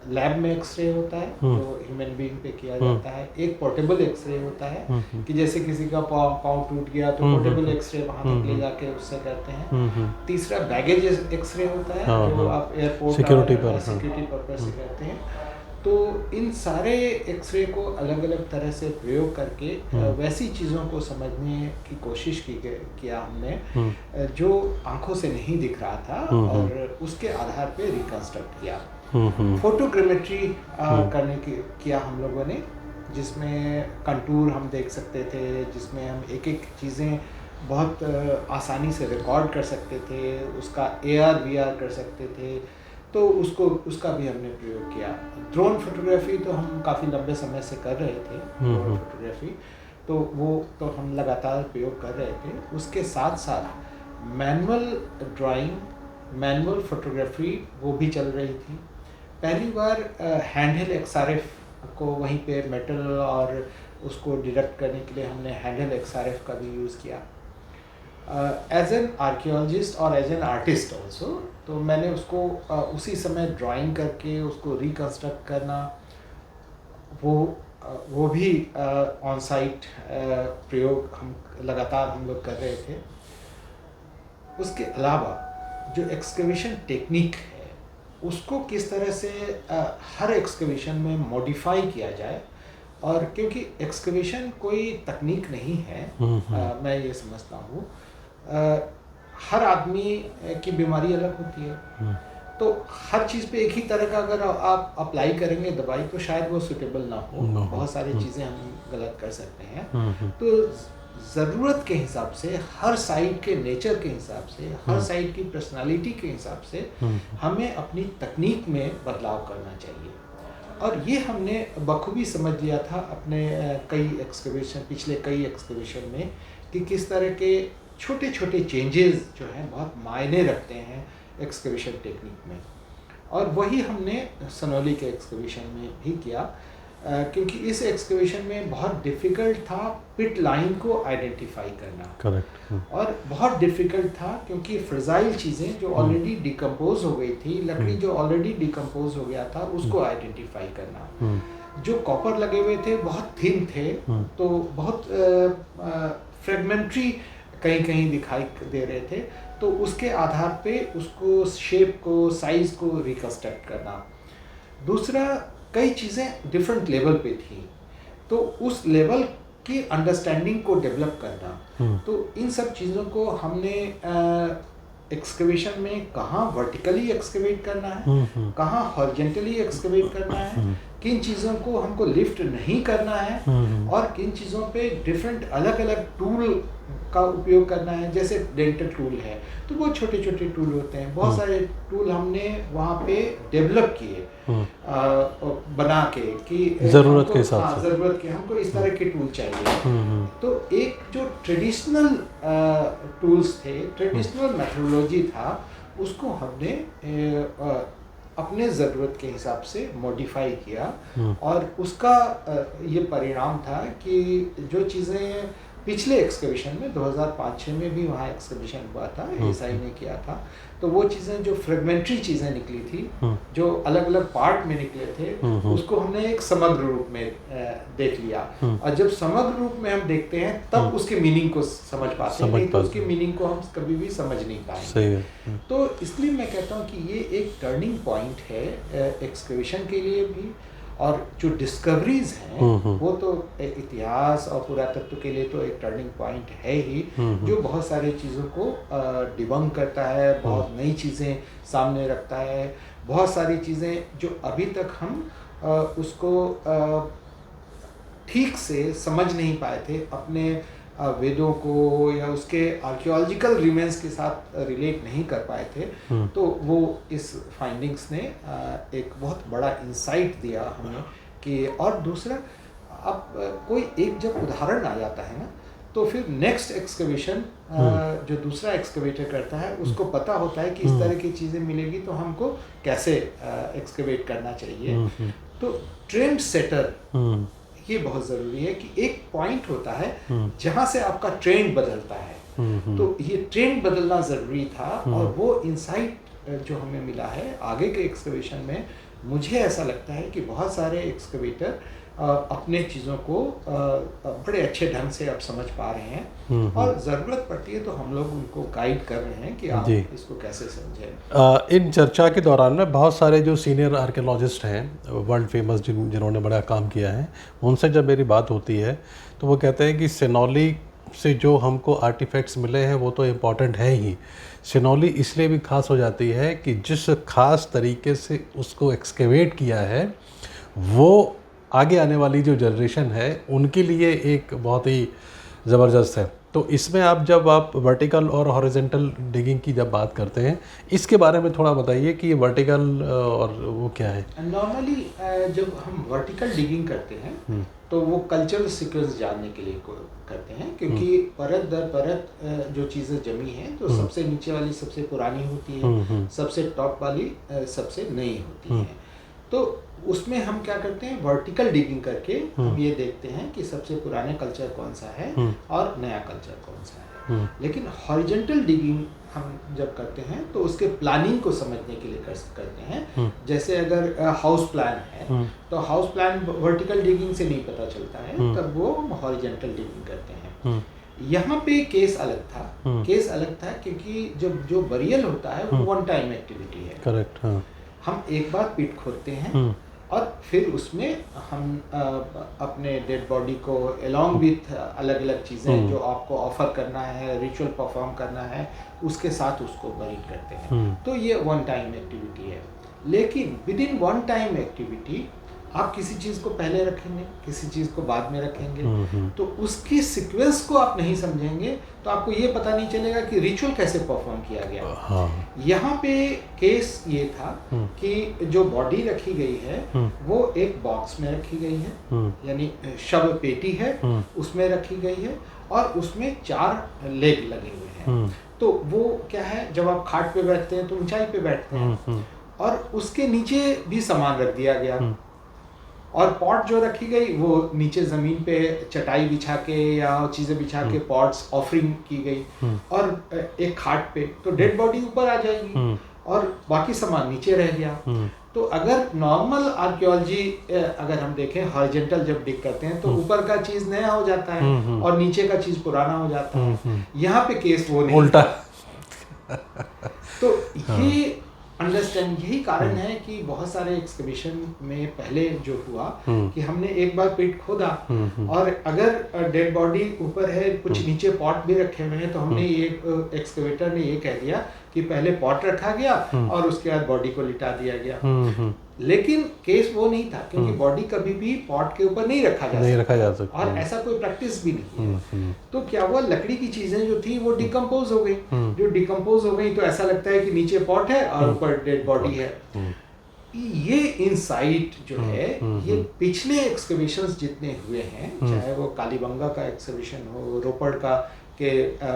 लैब में एक्सरे होता है जो ह्यूमन बीइंग पे किया जाता है, एक पोर्टेबल एक्सरे होता है कि जैसे किसी का पाँव टूट गया तो पोर्टेबल एक्सरे वहाँ तक ले जाके उससे करते हैं। तीसरा बैगेज एक्सरे होता है जो आप एयरपोर्ट सिक्योरिटी पर्पस से करते हैं। तो इन सारे एक्सरे को अलग अलग तरह से प्रयोग करके वैसी चीज़ों को समझने की कोशिश किया हमने जो आंखों से नहीं दिख रहा था और उसके आधार पे रिकंस्ट्रक्ट किया। फोटोग्रामेट्री करने की किया हम लोगों ने, जिसमें कंटूर हम देख सकते थे, जिसमें हम एक एक चीज़ें बहुत आसानी से रिकॉर्ड कर सकते थे, उसका AR VR कर सकते थे, तो उसका भी हमने प्रयोग किया। ड्रोन फोटोग्राफी तो हम काफ़ी लंबे समय से कर रहे थे, ड्रोन फोटोग्राफी तो वो तो हम लगातार प्रयोग कर रहे थे। उसके साथ साथ मैनुअल ड्राइंग, मैनुअल फोटोग्राफी वो भी चल रही थी। पहली बार हैंडहेल्ड XRF को वहीं पे मेटल और उसको डिटेक्ट करने के लिए हमने हैंडहेल्ड XRF का भी यूज़ किया। एज एन आर्कियोलॉजिस्ट और एज एन आर्टिस्ट ऑल्सो, तो मैंने उसको उसी समय ड्राइंग करके उसको रिकन्स्ट्रक्ट करना, वो भी ऑन साइट प्रयोग हम लगातार लोग कर रहे थे। उसके अलावा जो एक्सकवेशन टेक्निक है उसको किस तरह से हर एक्सकवेशन में मॉडिफाई किया जाए, और क्योंकि एक्सकवेशन कोई तकनीक नहीं है, मैं ये समझता हूँ हर आदमी की बीमारी अलग होती है, तो हर चीज़ पे एक ही तरह का अगर आप अप्लाई करेंगे दवाई तो शायद वो सूटेबल ना हो, बहुत सारी चीज़ें हम गलत कर सकते हैं। तो ज़रूरत के हिसाब से, हर साइट के नेचर के हिसाब से, हर साइट की पर्सनालिटी के हिसाब से हमें अपनी तकनीक में बदलाव करना चाहिए। और ये हमने बखूबी समझ लिया था अपने पिछले कई एक्सकवेशन में, कि किस तरह के छोटे छोटे चेंजेस जो हैं बहुत मायने रखते हैं एक्सकवेशन टेक्निक में। और वही हमने सनौली के एक्सकवेशन में भी किया, क्योंकि इस एक्सकवेशन में बहुत डिफ़िकल्ट था पिट लाइन को आइडेंटिफाई करना। करेक्ट। और बहुत डिफ़िकल्ट था क्योंकि फ्रजाइल चीज़ें जो ऑलरेडी डिकम्पोज हो गई थी, लकड़ी जो ऑलरेडी डिकम्पोज हो गया था, उसको आइडेंटिफाई करना। जो कॉपर लगे हुए थे बहुत थिन थे, तो बहुत फ्रेगमेंट्री कहीं कहीं दिखाई दे रहे थे, तो उसके आधार पे उसको शेप को, साइज़ को रिकन्स्ट्रक्ट करना। दूसरा, कई चीज़ें डिफरेंट लेवल पे थी, तो उस लेवल की अंडरस्टैंडिंग को डेवलप करना। तो इन सब चीज़ों को हमने एक्सकवेशन में कहाँ वर्टिकली एक्सकवेट करना है, कहाँ हॉरिजॉन्टली एक्सकवेट करना है, किन चीज़ों को हमको लिफ्ट नहीं करना है, और किन चीज़ों पे डिफरेंट अलग अलग टूल का उपयोग करना है। जैसे डेंटल टूल है तो वो छोटे छोटे टूल होते हैं, बहुत सारे टूल हमने वहाँ पे डेवलप किए, बना के कि ज़रूरत के हिसाब से, ज़रूरत के हमको इस तरह के टूल चाहिए। तो एक जो ट्रेडिशनल टूल्स थे, ट्रेडिशनल मेथोडोलॉजी था, उसको हमने अपने ज़रूरत के हिसाब से मॉडिफाई किया, और उसका ये परिणाम था कि जो चीज़ें पिछले एक्सकवेशन में 2005-06 में भी वहाँ एक्सकवेशन हुआ था, एएसआई ने किया था, तो वो चीज़ें जो फ्रेगमेंट्री चीज़ें निकली थी, जो अलग अलग पार्ट में निकले थे, उसको हमने एक समग्र रूप में देख लिया। और जब समग्र रूप में हम देखते हैं तब उसके मीनिंग को समझ पाते हैं, नहीं तो उसकी मीनिंग को हम कभी भी समझ नहीं पाएंगे। तो इसलिए मैं कहता हूँ कि ये एक टर्निंग पॉइंट है एक्सकवेशन के लिए भी, और जो डिस्कवरीज हैं वो तो इतिहास और पुरातत्व के लिए तो एक टर्निंग पॉइंट है ही, जो बहुत सारी चीज़ों को डिबंक करता है, बहुत नई चीज़ें सामने रखता है, बहुत सारी चीज़ें जो अभी तक हम उसको ठीक से समझ नहीं पाए थे अपने वेदों को या उसके आर्कियोलॉजिकल रिमेन्स के साथ रिलेट नहीं कर पाए थे। तो वो इस फाइंडिंग्स ने एक बहुत बड़ा इंसाइट दिया हमें कि, और दूसरा, अब कोई एक जब उदाहरण आ जाता है ना, तो फिर नेक्स्ट एक्सकवेशन जो दूसरा एक्सकवेटर करता है उसको पता होता है कि इस तरह की चीज़ें मिलेगी तो हमको कैसे एक्सकवेट करना चाहिए। तो ट्रेंड सेटर ये बहुत ज़रूरी है कि एक पॉइंट होता है जहाँ से आपका ट्रेंड बदलता है, तो ये ट्रेंड बदलना ज़रूरी था, और वो इंसाइट जो हमें मिला है आगे के एक्सकवेशन में, मुझे ऐसा लगता है कि बहुत सारे एक्सकवेटर अपने चीज़ों को बड़े अच्छे ढंग से अब समझ पा रहे हैं, और ज़रूरत पड़ती है तो हम लोग उनको गाइड कर रहे हैं कि आप इसको कैसे समझें। इन चर्चा के दौरान में बहुत सारे जो सीनियर आर्कियोलॉजिस्ट हैं, वर्ल्ड फेमस, जिन्होंने बड़ा काम किया है, उनसे जब मेरी बात होती है तो वो कहते हैं कि सिनौली से जो हमको आर्टिफैक्ट्स मिले हैं वो तो इम्पॉर्टेंट है ही। सिनौली इसलिए भी ख़ास हो जाती है कि जिस ख़ास तरीके से उसको एक्सकेवेट किया है वो आगे आने वाली जो जनरेशन है उनके लिए एक बहुत ही ज़बरदस्त है। तो इसमें जब आप वर्टिकल और हॉरिजेंटल डिगिंग की जब बात करते हैं, इसके बारे में थोड़ा बताइए कि ये वर्टिकल और वो क्या है। नॉर्मली जब हम वर्टिकल डिगिंग करते हैं तो वो कल्चरल सीक्वेंस जानने के लिए करते हैं, क्योंकि परत दर परत जो चीज़ें जमी हैं तो सबसे नीचे वाली सबसे पुरानी होती है, सबसे टॉप वाली सबसे नई होती है। तो उसमें हम क्या करते हैं, वर्टिकल डिगिंग करके हम ये देखते हैं कि सबसे पुराने कल्चर कौन सा है और नया कल्चर कौन सा है। लेकिन हॉरिजेंटल डिगिंग हम जब करते हैं तो उसके प्लानिंग को समझने के लिए करते हैं। जैसे अगर हाउस प्लान है तो हाउस प्लान वर्टिकल डिगिंग से नहीं पता चलता है, तब वो हॉरिजेंटल डिगिंग करते हैं। यहाँ पे केस अलग था, क्योंकि जब जो बरियल होता है वो वन टाइम एक्टिविटी है। करेक्ट। हम एक बार पिट खोदते हैं और फिर उसमें हम अपने डेड बॉडी को अलॉन्ग विथ अलग अलग चीज़ें जो आपको ऑफर करना है, रिचुअल परफॉर्म करना है, उसके साथ उसको बरीड करते हैं। तो ये वन टाइम एक्टिविटी है। लेकिन with in one time activity आप किसी चीज़ को पहले रखेंगे, किसी चीज़ को बाद में रखेंगे, तो उसके सीक्वेंस को आप नहीं समझेंगे तो आपको ये पता नहीं चलेगा कि रिचुअल कैसे परफॉर्म किया गया। यहाँ पे केस ये था कि जो बॉडी रखी गई है वो एक बॉक्स में रखी गई है, यानी शव पेटी है, उसमें रखी गई है और उसमें 4 लेग लगे हुए हैं। तो वो क्या है, जब आप खाट पे बैठते हैं तो ऊंचाई पे बैठते हैं और उसके नीचे भी सामान रख दिया गया और पॉट जो रखी गई वो नीचे ज़मीन पे चटाई बिछा के या चीज़ें बिछा के पॉट्स ऑफरिंग की गई और एक खाट पे, तो डेड बॉडी ऊपर आ जाएगी और बाकी सामान नीचे रह गया। तो अगर नॉर्मल आर्कियोलॉजी अगर हम देखें, हॉरिजेंटल जब डिग करते हैं तो ऊपर का चीज़ नया हो जाता है और नीचे का चीज़ पुराना हो जाता है। यहाँ पे केस वो नहीं, उल्टा। तो ये अंडरस्टैंड, यही कारण है कि बहुत सारे एक्सकवेशन में पहले जो हुआ कि हमने एक बार पिट खोदा और अगर डेड बॉडी ऊपर है, कुछ नीचे पॉट भी रखे हुए हैं, तो हमने ये एक्सकवेटर ने ये कह दिया कि पहले पॉट रखा गया और उसके बाद बॉडी को लिटा दिया गया। लेकिन केस वो नहीं था, क्योंकि बॉडी कभी भी पॉट के ऊपर नहीं रखा जा सकता और ऐसा कोई प्रैक्टिस भी नहीं है। तो क्या हुआ, लकड़ी की चीजें जो थी वो डिकम्पोज हो गई। जो डिकम्पोज हो गई तो ऐसा लगता है कि नीचे पॉट है और ऊपर डेड बॉडी है। ये इनसाइट जो है, ये पिछले एक्सकवेशंस जितने हुए हैं, चाहे वो कालीबंगा का एक्सकवेशन हो, रोपड़ का के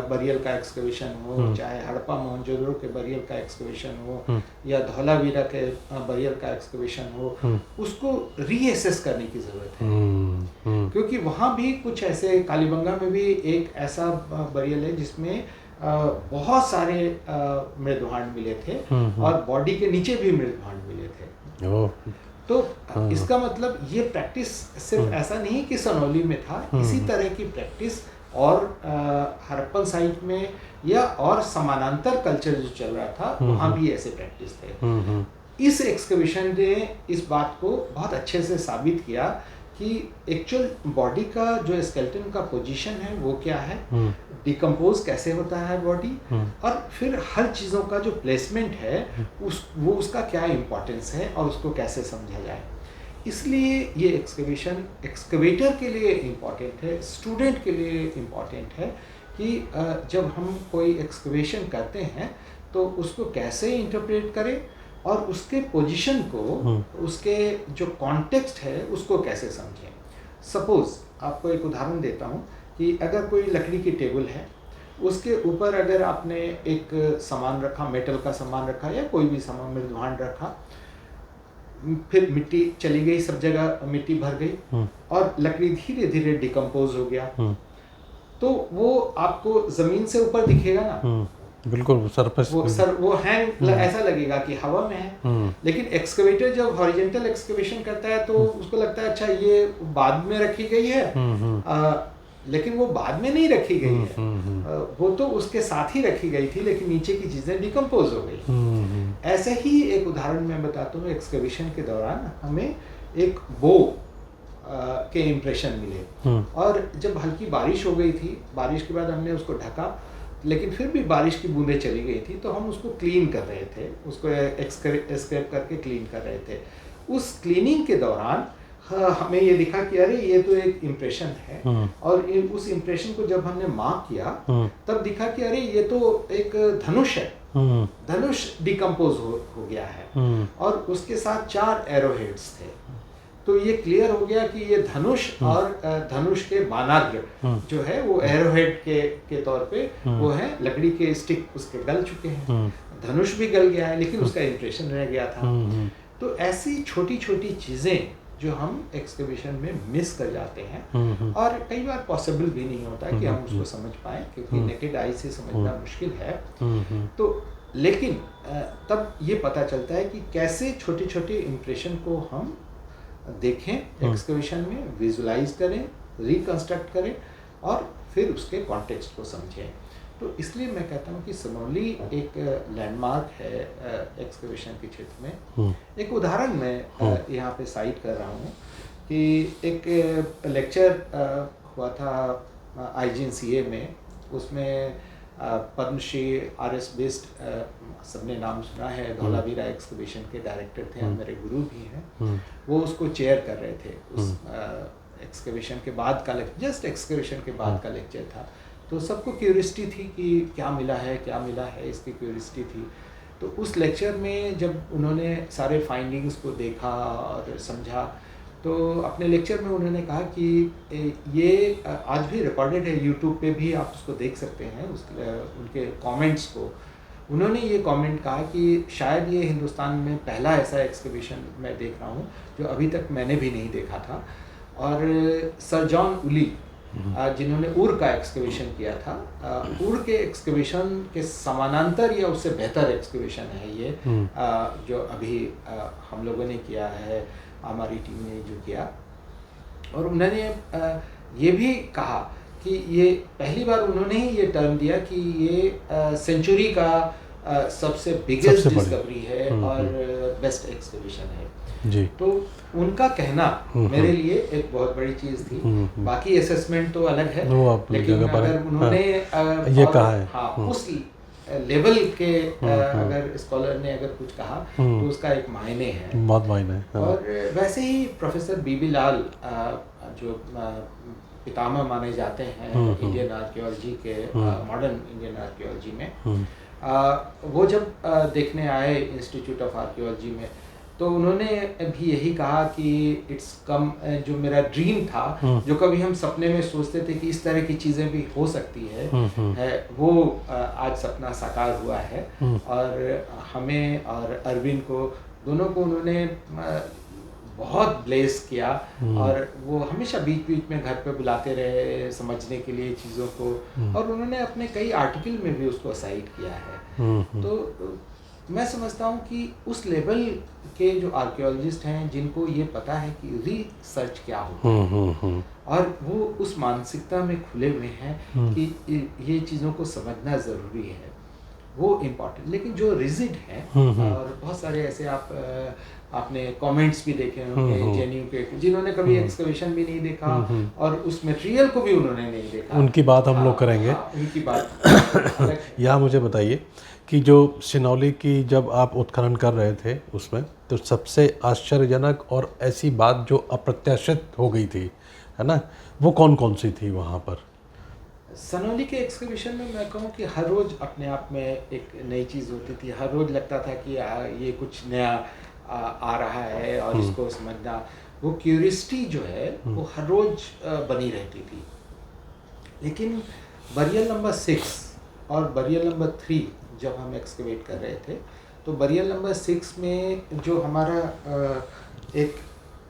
बरियल का एक्सकवेशन हो, चाहे हड़प्पा मोहनजोदड़ो के बरियल का एक्सकवेशन हो या धौलावीरा के बरियल का एक्सकवेशन हो, उसको रीएसेस करने की ज़रूरत है। क्योंकि वहाँ भी कुछ ऐसे, कालीबंगा में भी एक ऐसा बरियल है जिसमें बहुत सारे मृदभांड मिले थे और बॉडी के नीचे भी मृदभांड मिले थे। तो इसका मतलब ये प्रैक्टिस सिर्फ ऐसा नहीं कि सनौली में था, इसी तरह की प्रैक्टिस और हड़प्पन साइट में या और समानांतर कल्चर जो चल रहा था वहाँ भी ऐसे प्रैक्टिस थे। इस एक्सकवेशन ने इस बात को बहुत अच्छे से साबित किया कि एक्चुअल बॉडी का जो स्केलेटन का पोजीशन है वो क्या है, डिकम्पोज कैसे होता है बॉडी, और फिर हर चीज़ों का जो प्लेसमेंट है वो उसका क्या इम्पोर्टेंस है और उसको कैसे समझा जाए। इसलिए ये एक्सकवेशन एक्सकवेटर के लिए इम्पॉर्टेंट है, स्टूडेंट के लिए इम्पॉर्टेंट है कि जब हम कोई एक्सकवेशन करते हैं तो उसको कैसे इंटरप्रेट करें और उसके पोजीशन को, उसके जो कॉन्टेक्स्ट है उसको कैसे समझें। सपोज़ आपको एक उदाहरण देता हूँ कि अगर कोई लकड़ी की टेबल है, उसके ऊपर अगर आपने एक सामान रखा, मेटल का सामान रखा या कोई भी सामान, मृदभांड रखा, फिर मिट्टी चली गई, सब जगह मिट्टी भर गई और लकड़ी धीरे धीरे डिकम्पोज हो गया, तो वो आपको जमीन से ऊपर दिखेगा ना, बिल्कुल सरफेस वो हैंग ऐसा लगेगा कि हवा में है। लेकिन एक्सकवेटर जब हॉरिजेंटल एक्सकवेशन करता है तो उसको लगता है अच्छा ये बाद में रखी गई है, लेकिन वो बाद में नहीं रखी गई है, वो तो उसके साथ ही रखी गई थी, लेकिन नीचे की चीज़ें डिकम्पोज हो गई। ऐसे ही एक उदाहरण मैं बताता हूँ, एक्सकवेशन के दौरान हमें एक बो के इम्प्रेशन मिले। और जब हल्की बारिश हो गई थी, बारिश के बाद हमने उसको ढका, लेकिन फिर भी बारिश की बूंदें चली गई थी, तो हम उसको क्लीन कर रहे थे, उसको स्क्रैप करके क्लीन कर रहे थे। उस क्लीनिंग के दौरान हमें ये दिखा कि अरे ये तो एक इम्प्रेशन है, और उस इम्प्रेशन को जब हमने मार्क किया तब दिखा कि अरे ये तो एक धनुष है, धनुष डिकम्पोज हो गया है, और उसके साथ 4 एरोहेड्स थे। तो ये क्लियर हो गया कि ये धनुष और धनुष के बाणाग्र जो है वो एरोहेड के तौर पे वो है, लकड़ी के स्टिक उसके गल चुके हैं, धनुष भी गल गया है, लेकिन उसका इम्प्रेशन रह गया था। तो ऐसी छोटी छोटी चीज़ें जो हम एक्सकवेशन में मिस कर जाते हैं, और कई बार पॉसिबल भी नहीं होता कि हम उसको समझ पाएं, क्योंकि नेकेड आई से समझना मुश्किल है। तो लेकिन तब ये पता चलता है कि कैसे छोटे छोटे इम्प्रेशन को हम देखें, एक्सकवेशन में विजुलाइज करें, रिकंस्ट्रक्ट करें, और फिर उसके कॉन्टेक्स्ट को समझें। तो इसलिए मैं कहता हूँ कि सनौली एक लैंडमार्क है एक्सकवेशन के क्षेत्र में। एक उदाहरण मैं यहाँ पे साइट कर रहा हूँ कि एक लेक्चर हुआ था IGNCA में, उसमें पद्मश्री RS बिस्ट, सबने नाम सुना है, धौलावीरा एक्सकवेशन के डायरेक्टर थे, मेरे गुरु भी हैं, वो उसको चेयर कर रहे थे। उस एक्सकवेशन के बाद का जस्ट एक्सकवेशन के बाद का लेक्चर था, तो सबको क्यूरियोसिटी थी कि क्या मिला है, इसकी क्यूरियोसिटी थी। तो उस लेक्चर में जब उन्होंने सारे फाइंडिंग्स को देखा और समझा, तो अपने लेक्चर में उन्होंने कहा कि ये आज भी रिकॉर्डेड है, यूट्यूब पे भी आप उसको देख सकते हैं, उनके कमेंट्स को। उन्होंने ये कमेंट कहा कि शायद ये हिंदुस्तान में पहला ऐसा एक्सकवेशन मैं देख रहा हूँ जो अभी तक मैंने भी नहीं देखा था। और सर जॉन उली, जिन्होंने उर का एक्सकवेशन किया था, उर के एक्सकवेशन के समानांतर या उससे बेहतर एक्सकवेशन है ये, जो अभी हम लोगों ने किया है, हमारी टीम ने जो किया। और उन्होंने ये भी कहा कि ये पहली बार उन्होंने ही ये टर्म दिया कि ये सेंचुरी का सबसे बिगेस्ट डिस्कवरी है और बेस्ट एक्सकवेशन है जी। तो उनका कहना मेरे लिए एक बहुत बड़ी चीज़ थी। बाकी असेसमेंट तो अलग है, लेकिन अगर उन्होंने ये कहा है, हाँ, उस लेवल के अगर स्कॉलर ने अगर कुछ कहा तो उसका एक मायने है, बहुत मायने है। और वैसे ही प्रोफेसर बीबी लाल जो पितामह माने जाते हैं इंडियन आर्कियोलॉजी के, मॉडर्न इंडियन आर्कियोलॉजी में, वो जब देखने आए इंस्टीट्यूट ऑफ आर्कियोलॉजी में, तो उन्होंने भी यही कहा कि इट्स कम, जो मेरा ड्रीम था, जो कभी हम सपने में सोचते थे कि इस तरह की चीज़ें भी हो सकती है वो आज सपना साकार हुआ है। और हमें और अरविंद को दोनों को उन्होंने बहुत ब्लेस किया, और वो हमेशा बीच बीच में घर पे बुलाते रहे समझने के लिए चीज़ों को, और उन्होंने अपने कई आर्टिकल में भी उसको साइट किया है। तो मैं समझता हूँ कि उस लेवल के जो आर्कियोलॉजिस्ट हैं जिनको ये पता है कि रिसर्च क्या होता है, और वो उस मानसिकता में खुले हुए हैं कि ये चीज़ों को समझना ज़रूरी है, वो इम्पॉर्टेंट। लेकिन जो रिजिड हैं, और बहुत सारे ऐसे आपने कमेंट्स भी देखे होंगे जेएनयू के, जिन्होंने कभी एक्सकवेशन भी नहीं देखा और उस मटेरियल को भी उन्होंने नहीं देखा, उनकी बात हम लोग करेंगे। उनकी बात यहाँ मुझे बताइए कि जो सिनौली की जब आप उत्खनन कर रहे थे उसमें, तो सबसे आश्चर्यजनक और ऐसी बात जो अप्रत्याशित हो गई थी, है ना, वो कौन कौन सी थी वहाँ पर? सनौली के एक्सकवेशन में मैं कहूँ कि हर रोज़ अपने आप में एक नई चीज़ होती थी। हर रोज़ लगता था कि ये कुछ नया आ रहा है और इसको समझना, वो क्यूरियोसिटी जो है वो हर रोज़ बनी रहती थी। लेकिन बरियल नंबर 6 और बरियल नंबर 3 जब हम एक्सकवेट कर रहे थे, तो बरियल नंबर 6 में जो हमारा एक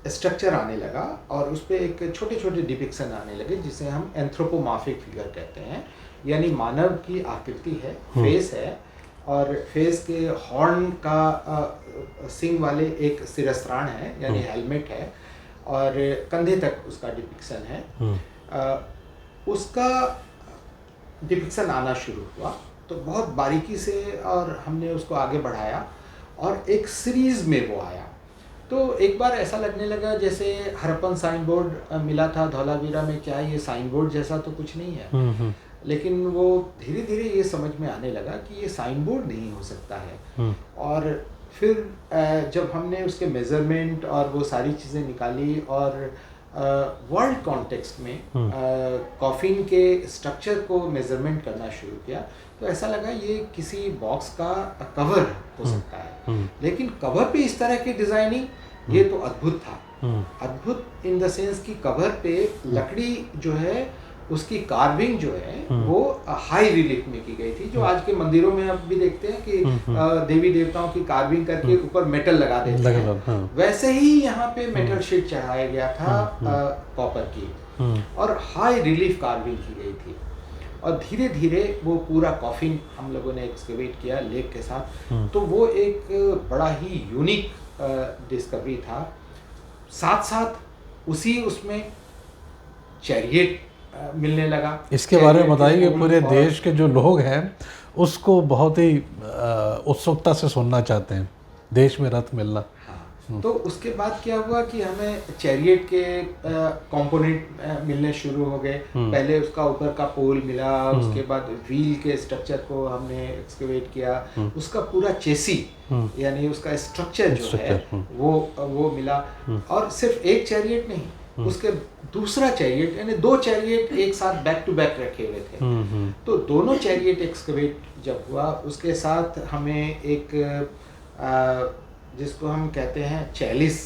स्ट्रक्चर आने लगा और उस पर एक छोटे छोटे डिपिक्शन आने लगे, जिसे हम एंथ्रोपोमॉर्फिक फिगर कहते हैं, यानी मानव की आकृति है, फेस है, और फेस के हॉर्न का सिंग वाले एक सिरस्त्राण है, यानी हेलमेट है, और कंधे तक उसका डिपिक्शन है। उसका डिपिक्शन आना शुरू हुआ तो बहुत बारीकी से, और हमने उसको आगे बढ़ाया और एक सीरीज़ में वो आया। तो एक बार ऐसा लगने लगा जैसे हरप्पन साइन बोर्ड मिला था धौलावीरा में, क्या ये साइन बोर्ड जैसा तो कुछ नहीं है। लेकिन वो धीरे धीरे ये समझ में आने लगा कि ये साइन बोर्ड नहीं हो सकता है। और फिर जब हमने उसके मेज़रमेंट और वो सारी चीज़ें निकाली और वर्ल्ड कॉन्टेक्स्ट में कॉफिन के स्ट्रक्चर को मेज़रमेंट करना शुरू किया, तो ऐसा लगा ये किसी बॉक्स का कवर हो सकता है। लेकिन कवर पे इस तरह की डिज़ाइनिंग, ये तो अद्भुत था। अद्भुत इन द सेंस कि कवर पे लकड़ी जो है उसकी कार्विंग जो है वो हाई रिलीफ में की गई थी, जो आज के मंदिरों में आप भी देखते हैं कि देवी देवताओं की कार्विंग करके ऊपर मेटल लगा देते हैं। वैसे ही यहाँ पे मेटल शीट चढ़ाया गया था कॉपर की, और हाई रिलीफ कार्विंग की गई थी। और धीरे धीरे वो पूरा कॉफिन हम लोगों ने एक्सकेवेट किया लेक के साथ। तो वो एक बड़ा ही यूनिक डिस्कवरी था। साथ साथ उसी उसमें चैरियट मिलने लगा। इसके बारे में बताइए, पूरे देश के जो लोग हैं उसको बहुत ही उत्सुकता से सुनना चाहते हैं, देश में रथ मिलना। तो उसके बाद क्या हुआ कि हमें चैरियट के कंपोनेंट मिलने शुरू हो गए। पहले उसका ऊपर का पोल मिला, उसके बाद व्हील के स्ट्रक्चर को हमने एक्सकेवेट किया, उसका पूरा चेसी यानी उसका स्ट्रक्चर जो है वो मिला। और सिर्फ एक चैरियट नहीं, उसके दूसरा चैरियट यानी 2 चैरियट एक साथ बैक टू बैक रखे हुए थे। तो दोनों चैरियट एक्सकेवेट जब हुआ, उसके साथ हमें एक जिसको हम कहते हैं चैलिस,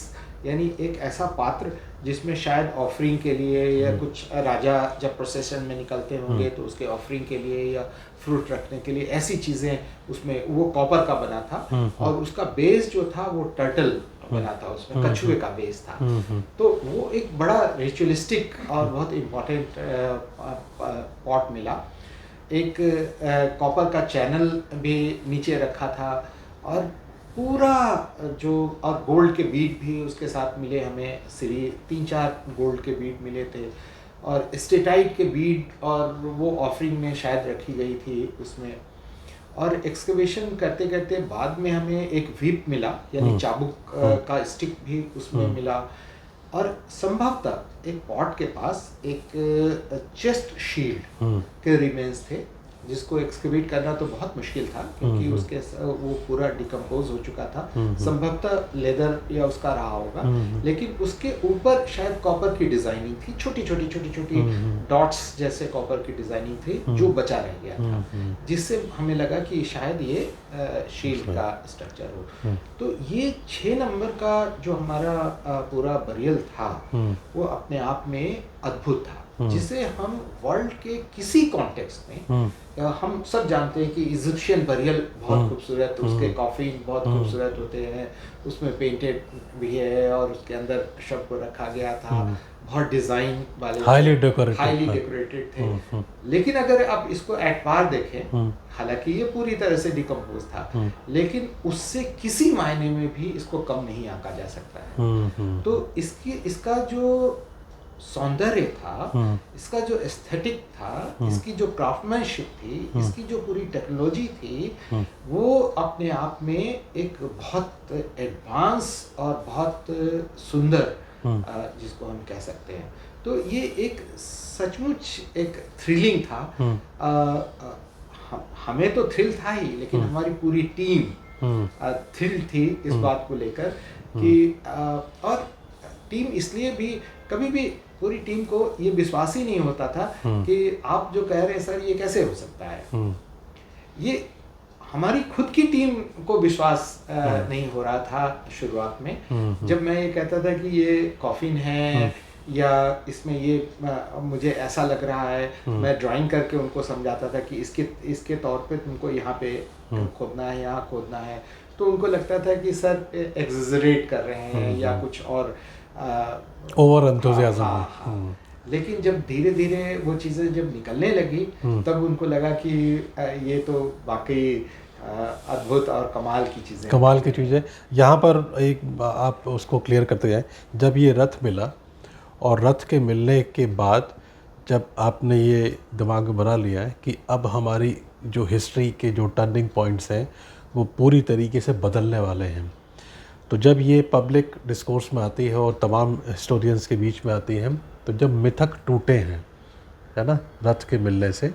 यानी एक ऐसा पात्र जिसमें शायद ऑफरिंग के लिए या कुछ राजा जब प्रोसेशन में निकलते होंगे तो उसके ऑफरिंग के लिए या फ्रूट रखने के लिए, ऐसी चीज़ें उसमें, वो कॉपर का बना था। और उसका बेस जो था वो टर्टल बना था, उसमें कछुए का बेस था। तो वो एक बड़ा रिचुअलिस्टिक और बहुत इम्पोर्टेंट पॉट मिला। एक कॉपर का चैनल भी नीचे रखा था, और पूरा जो, और गोल्ड के बीट भी उसके साथ मिले हमें। 3-4 गोल्ड के बीट मिले थे, और स्टेटाइट के बीट, और वो ऑफरिंग में शायद रखी गई थी उसमें। और एक्सकवेशन करते करते बाद में हमें एक व्हीप मिला, यानी चाबुक का स्टिक भी उसमें मिला। और संभवतः एक पॉट के पास एक चेस्ट शील्ड के रिमेन्स थे, जिसको एक्सकेवेट करना तो बहुत मुश्किल था क्योंकि उसके वो पूरा डिकम्पोज हो चुका था। संभवतः लेदर या उसका रहा होगा, लेकिन उसके ऊपर शायद कॉपर की डिजाइनिंग थी, छोटी छोटी डॉट्स जैसे कॉपर की डिजाइनिंग थी, जो बचा रह गया था, जिससे हमें लगा कि शायद ये शील्ड का स्ट्रक्चर हो। तो ये 6 नंबर का जो हमारा पूरा बरियल था वो अपने आप में अद्भुत था, जिसे हम वर्ल्ड के किसी कॉन्टेक्स्ट में, हम सब जानते हैं कि इजिप्शियन बरियल बहुत खूबसूरत, उसके कॉफिन बहुत खूबसूरत होते हैं, उसमें पेंटेड भी है और उसके अंदर शव को रखा गया था, बहुत डिजाइन वाले, हाईली डेकोरेटेड थे। लेकिन अगर आप इसको एट पार देखें, हालांकि ये पूरी तरह से डिकम्पोज था, लेकिन उससे किसी मायने में भी इसको कम नहीं आंका जा सकता है। तो इसका जो सौंदर्य था, इसका जो एस्थेटिक था, इसकी जो क्राफ्टमैनशिप थी, इसकी जो पूरी टेक्नोलॉजी थी, वो अपने आप में एक बहुत एडवांस और बहुत सुंदर, जिसको हम कह सकते हैं। तो ये एक सचमुच एक थ्रिलिंग था। हमें तो थ्रिल था ही, लेकिन हमारी पूरी टीम थ्रिल थी इस बात को लेकर कि और टीम इसलिए भी, कभी भी पूरी टीम को ये विश्वास ही नहीं होता था कि आप जो कह रहे हैं सर ये कैसे हो सकता है। ये हमारी खुद की टीम को विश्वास नहीं हो रहा था शुरुआत में। जब मैं ये कहता था कि ये कॉफिन है या इसमें ये मुझे ऐसा लग रहा है, मैं ड्राइंग करके उनको समझाता था कि इसके तौर पे तुमको यहाँ पे खोदना है, यहाँ खोदना है, तो उनको लगता था कि सर एग्जैजरेट कर रहे हैं या कुछ और ओवर एंथुसियाज्म। लेकिन जब धीरे धीरे वो चीज़ें जब निकलने लगी, तब उनको लगा कि ये तो वाकई अद्भुत और कमाल की चीज़ें। यहाँ पर एक आप उसको क्लियर करते जाएं, जब ये रथ मिला और रथ के मिलने के बाद जब आपने ये दिमाग में बना लिया है कि अब हमारी जो हिस्ट्री के जो टर्निंग पॉइंट्स हैं वो पूरी तरीके से बदलने वाले हैं, तो जब ये पब्लिक डिस्कोर्स में आती है और तमाम हिस्टोरियंस के बीच में आती है, तो जब मिथक टूटे हैं, है ना, रथ के मिलने से,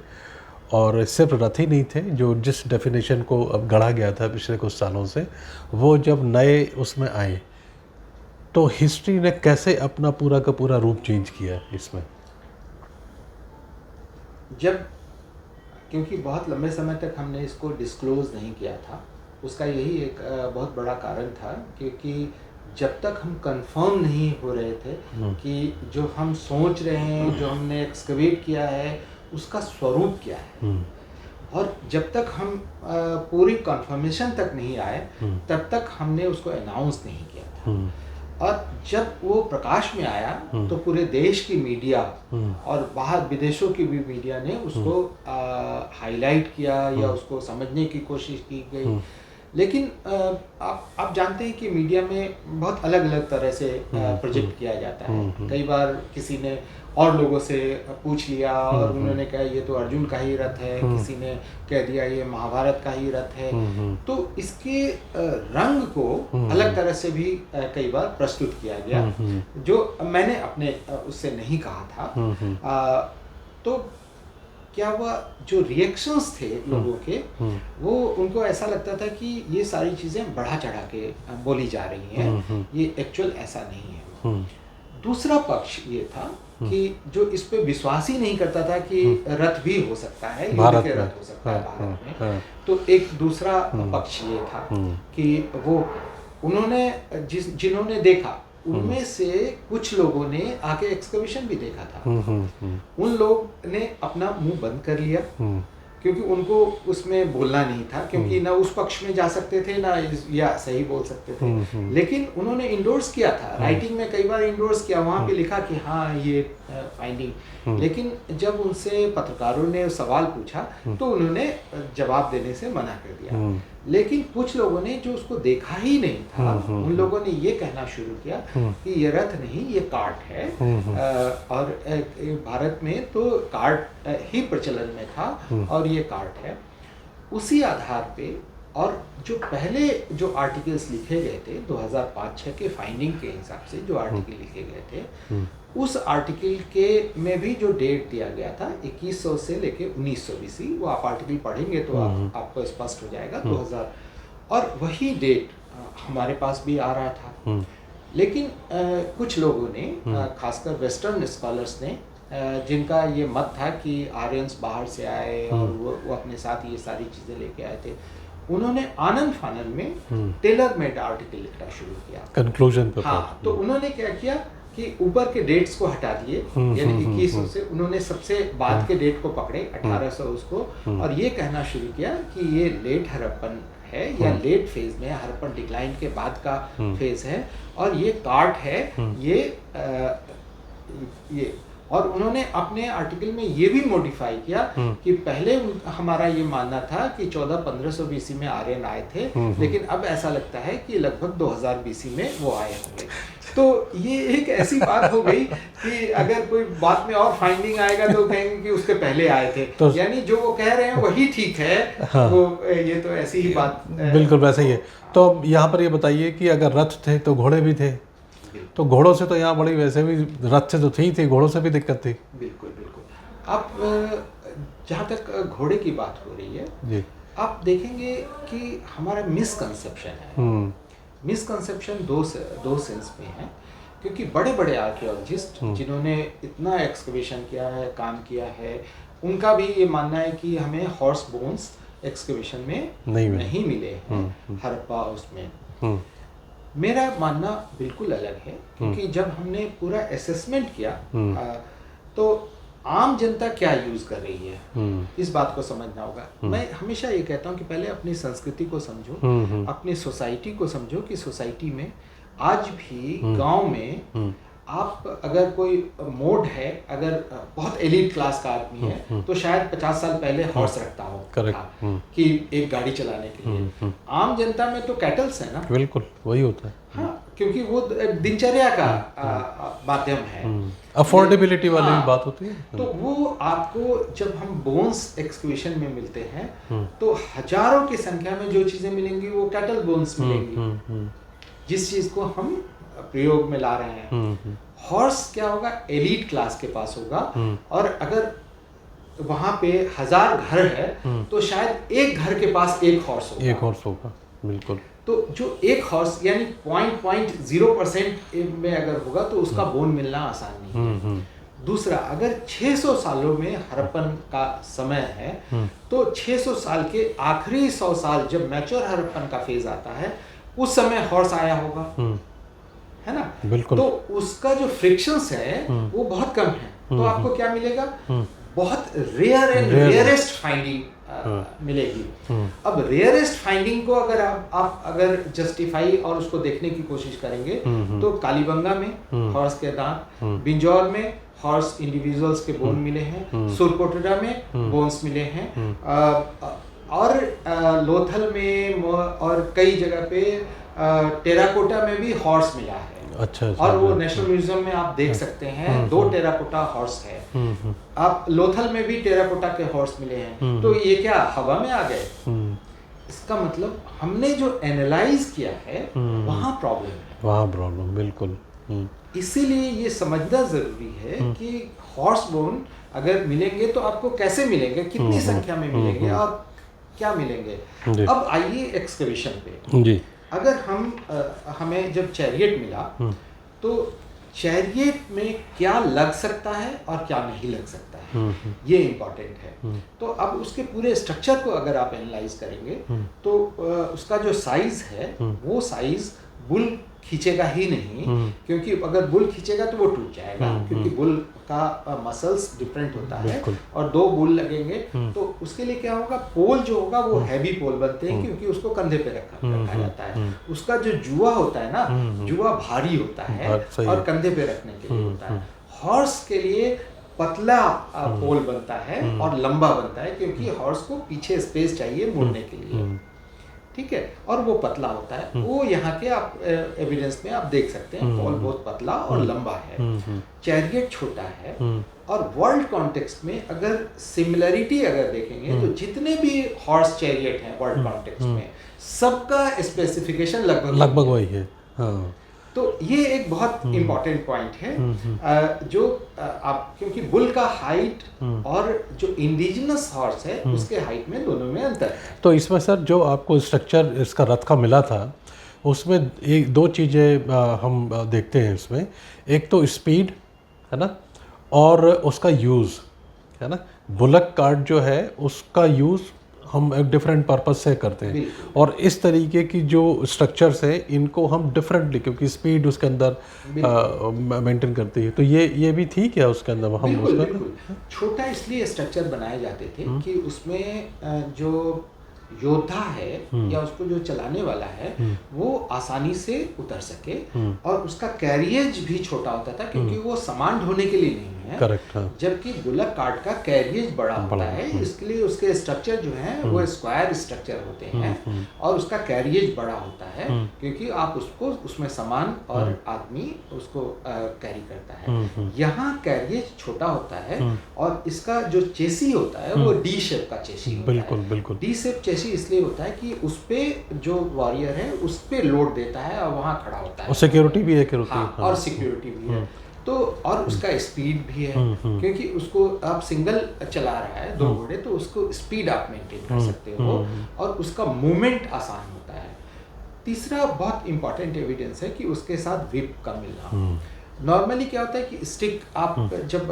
और सिर्फ रथ ही नहीं थे, जो जिस डेफिनेशन को अब गढ़ा गया था पिछले कुछ सालों से, वो जब नए उसमें आए, तो हिस्ट्री ने कैसे अपना पूरा का पूरा रूप चेंज किया इसमें? जब, क्योंकि बहुत लंबे समय तक हमने इसको डिस्क्लोज नहीं किया था, उसका यही एक बहुत बड़ा कारण था, क्योंकि जब तक हम कंफर्म नहीं हो रहे थे कि जो हम सोच रहे हैं, जो हमने एक्सकवेट किया है, उसका स्वरूप क्या है, और जब तक हम पूरी कंफर्मेशन तक नहीं आए, तब तक हमने उसको अनाउंस नहीं किया था। और जब वो प्रकाश में आया तो पूरे देश की मीडिया और बाहर विदेशों की भी मीडिया ने उसको हाईलाइट किया या उसको समझने की कोशिश की गई। लेकिन आप जानते हैं कि मीडिया में बहुत अलग अलग तरह से प्रोजेक्ट किया जाता है। कई बार किसी ने और लोगों से पूछ लिया और उन्होंने कहा ये तो अर्जुन का ही रथ है, किसी ने कह दिया ये महाभारत का ही रथ है। तो इसके रंग को अलग तरह से भी कई बार प्रस्तुत किया गया, जो मैंने अपने उससे नहीं कहा था। तो क्या हुआ, जो रिएक्शंस थे लोगों के, वो उनको ऐसा लगता था कि ये सारी चीज़ें बढ़ा चढ़ा के बोली जा रही हैं, ये एक्चुअल ऐसा नहीं है। दूसरा पक्ष ये था कि जो इस पे विश्वास ही नहीं करता था कि रथ भी हो सकता है, युद्ध के रथ हो सकता है भारत में। तो एक दूसरा पक्ष ये था कि वो उन्होंने जिन्होंने देखा, उनमें से कुछ लोगों ने आके एक्सकवेशन भी देखा था। उन लोग ने अपना मुंह बंद कर लिया, क्योंकि उनको उसमें बोलना नहीं था, क्योंकि ना उस पक्ष में जा सकते थे ना या सही बोल सकते थे। लेकिन उन्होंने इंडोर्स किया था, राइटिंग में कई बार इंडोर्स किया, वहाँ पे लिखा कि हाँ ये फाइंडिंग। लेकिन जब उनसे पत्रकारों ने सवाल पूछा तो उन्होंने जवाब देने से मना कर दिया। लेकिन कुछ लोगों ने जो उसको देखा ही नहीं था, उन लोगों ने ये कहना शुरू किया कि ये रथ नहीं, ये कार्ट है। और भारत में तो कार्ट ही प्रचलन में था और ये कार्ट है। उसी आधार पे, और जो पहले जो आर्टिकल्स लिखे गए थे 2005-06 के फाइंडिंग के हिसाब से जो आर्टिकल लिखे गए थे, उस आर्टिकल के में भी जो डेट दिया गया था 2100 से लेके 1900 BC, वो आप आर्टिकल पढ़ेंगे तो आपको स्पष्ट हो जाएगा 2000, और वही डेट हमारे पास भी आ रहा था। लेकिन कुछ लोगों ने, खासकर वेस्टर्न स्कॉलर्स ने, जिनका ये मत था कि आर्यंस बाहर से आए और वो अपने साथ ये सारी चीज़ें लेके आए थे, उन्होंने आनंद फानन में टेलर मेड आर्टिकल लिखना शुरू किया कंक्लूजन पे। हाँ, तो उन्होंने क्या किया कि ऊपर के डेट्स को हटा दिए, यानी 2100 से उन्होंने सबसे बाद के डेट को पकड़े, 1800 उसको, और ये कहना शुरू किया कि ये लेट हड़प्पन है या लेट फेज में, हड़प्पन डिक्लाइन के बाद का फेज है, और ये कार्ट है, ये। और उन्होंने अपने आर्टिकल में ये भी मॉडिफाई किया कि पहले हमारा ये मानना था कि 1400-1500 BC में आर्यन आए थे, लेकिन अब ऐसा लगता है कि लगभग 2000 BC में वो आए होंगे। तो ये एक ऐसी बात हो गई कि अगर कोई बाद में और फाइंडिंग आएगा तो कहेंगे कि उसके पहले आए थे, तो यानी जो वो कह रहे हैं वही ठीक है। हाँ, वो ये तो ऐसी ही बात बिल्कुल वैसे ही है। तो यहाँ पर ये बताइए कि अगर रथ थे तो घोड़े भी थे, तो घोड़ों से तो यहाँ बड़ी, वैसे भी रथ से तो थी, घोड़ों से भी दिक्कत थी। बिल्कुल बिल्कुल। अब जहाँ तक घोड़े की बात हो रही है जी, आप देखेंगे कि हमारा मिसकंसेप्शन है। मिसकंसेप्शन दो सेंस में है, क्योंकि बड़े बड़े आर्कियोलॉजिस्ट जिन्होंने इतना एक्सकवेशन किया है, काम किया है, उनका भी ये मानना है कि हमें हॉर्स बोन्स एक्सकवेशन में नहीं मिले हैं हड़प्पा उसमें। मेरा मानना बिल्कुल अलग है, क्योंकि जब हमने पूरा असेसमेंट किया तो आम जनता क्या यूज कर रही है, इस बात को समझना होगा। मैं हमेशा ये कहता हूँ कि पहले अपनी संस्कृति को समझो, अपनी सोसाइटी को समझो कि सोसाइटी में आज भी गांव में आप अगर कोई मोड है, अगर बहुत एलीट क्लास का आदमी है तो शायद 50 साल पहले हॉर्स रखता हो कि एक गाड़ी चलाने के लिए। आम जनता में तो कैटल्स है ना, बिल्कुल वही होता है। हाँ, क्योंकि वो दिनचर्या का माध्यम है, अफोर्डेबिलिटी वाली बात होती है। तो वो आपको जब हम बोन्स एक्सक्वेशन में मिलते हैं तो हजारों की संख्या में जो चीजें मिलेंगी वो कैटल बोन्स मिलेंगी। जिस चीज़ को हम प्रयोग में ला रहे हैं। हॉर्स क्या होगा, एलीट क्लास के पास होगा, और अगर वहाँ पे 1000 घर है तो शायद एक घर के पास एक हॉर्स होगा। एक हॉर्स होगा, बिल्कुल। तो जो एक हॉर्स यानी 0.0% में अगर होगा तो उसका बोन मिलना आसान नहीं है। दूसरा, अगर 600 सालों में हड़प्पन का समय है तो 600 साल के आखिरी 100 साल जब मैच्योर हड़प्पन का फेज आता है उस समय हॉर्स आया होगा, है ना? बिल्कुल। तो उसका जो फ्रिक्शंस है वो बहुत कम है। तो आपको क्या मिलेगा, बहुत रेयर एंड रेयरेस्ट फाइंडिंग मिलेगी। अब रेयरेस्ट फाइंडिंग को अगर आप अगर जस्टिफाई और उसको देखने की कोशिश करेंगे तो कालीबंगा में हॉर्स के दांत, बिंजौर में हॉर्स इंडिविजुअल्स के बोन मिले हैं, सुरकोटड़ा में बोन्स मिले हैं, और लोथल में और कई जगह पे टेराकोटा में भी हॉर्स मिला है। अच्छा। और वो नेशनल म्यूजियम में आप देख सकते हैं 2 टेराकोटा हॉर्स है। आप लोथल में भी टेराकोटा के हॉर्स मिले हैं। तो ये क्या हवा में आ गए? इसका मतलब हमने जो एनालाइज किया है वहाँ प्रॉब्लम है, वहाँ प्रॉब्लम, बिल्कुल। इसीलिए ये समझना जरूरी है कि हॉर्स बोन अगर मिलेंगे तो आपको कैसे मिलेंगे, कितनी संख्या में मिलेंगे और क्या मिलेंगे। अब आइए एक्सकवेशन पे। जी। अगर हमें जब चैरियट मिला तो चैरियट में क्या लग सकता है और क्या नहीं लग सकता है, ये इम्पोर्टेंट है। तो अब उसके पूरे स्ट्रक्चर को अगर आप एनालाइज करेंगे तो उसका जो साइज है वो साइज बुल खींचेगा ही नहीं, क्योंकि अगर बुल खींचेगा तो वो टूट जाएगा, क्योंकि बुल का मसल्स डिफरेंट होता है, और 2 बुल लगेंगे तो उसके लिए क्या होगा, पोल जो होगा वो हैवी पोल बनते हैं, क्योंकि उसको कंधे पे रखा जाता है। उसका जो जुआ होता है ना, जुआ भारी होता है और कंधे पे रखने के लिए होता है। हॉर्स के लिए पतला पोल बनता है और लंबा बनता है, क्योंकि हॉर्स को पीछे स्पेस चाहिए मुड़ने के लिए, ठीक है, और वो पतला होता है। वो यहाँ के आप एविडेंस में आप देख सकते हैं, पोल बहुत पतला और लंबा है। चैरियट छोटा है, और वर्ल्ड कॉन्टेक्स्ट में अगर सिमिलरिटी अगर देखेंगे तो जितने भी हॉर्स चैरियट हैं वर्ल्ड कॉन्टेक्स्ट में सबका स्पेसिफिकेशन लगभग वही है। हाँ। तो ये एक बहुत इम्पोर्टेंट पॉइंट है, जो आप, क्योंकि बुल का हाइट और जो इंडिजिनस हॉर्स है उसके हाइट में दोनों में अंतर है। तो इसमें सर जो आपको स्ट्रक्चर इसका रथ का मिला था उसमें 2 चीज़ें हम देखते हैं इसमें। एक तो स्पीड है ना, और उसका यूज़ है ना। बुलक कार्ट जो है उसका यूज़ हम एक डिफरेंट पर्पस से करते हैं, और इस तरीके की जो स्ट्रक्चर्स है इनको हम डिफरेंटली, क्योंकि स्पीड उसके अंदर मेंटेन करती है। तो ये भी थी क्या उसके अंदर हम बिल्कुल छोटा इसलिए स्ट्रक्चर बनाए जाते थे कि उसमें जो योद्धा है या उसको जो चलाने वाला है वो आसानी से उतर सके, और उसका कैरियज भी छोटा होता था, क्योंकि वो सामान ढोने के लिए नहीं है। करेक्ट। हाँ। जबकि बुलक कार्ट का कैरियज बड़ा होता है, इसके लिए उसके स्ट्रक्चर जो है वो स्क्वायर स्ट्रक्चर होते हैं, और उसका कैरियज बड़ा होता है, क्योंकि आप उसको उसमें सामान और आदमी उसको कैरी करता है। यहाँ कैरियज छोटा होता है, और इसका जो चेसी होता है वो डी शेप का चेसी होता है। बिल्कुल। डी शेप चेसी इसलिए होता है कि उस पे जो वॉरियर है उस पे लोड देता है और वहाँ खड़ा होता है, और सिक्योरिटी भी है कि और सिक्योरिटी भी है। तो और उसका स्पीड भी है, क्योंकि उसको आप सिंगल चला रहा है 2 घोड़े, तो उसको स्पीड आप मेंटेन कर सकते हो, और उसका मूवमेंट आसान होता है। तीसरा बहुत इंपॉर्टेंट एविडेंस है कि उसके साथ व्हिप का मिलना। नॉर्मली क्या होता है कि स्टिक आप जब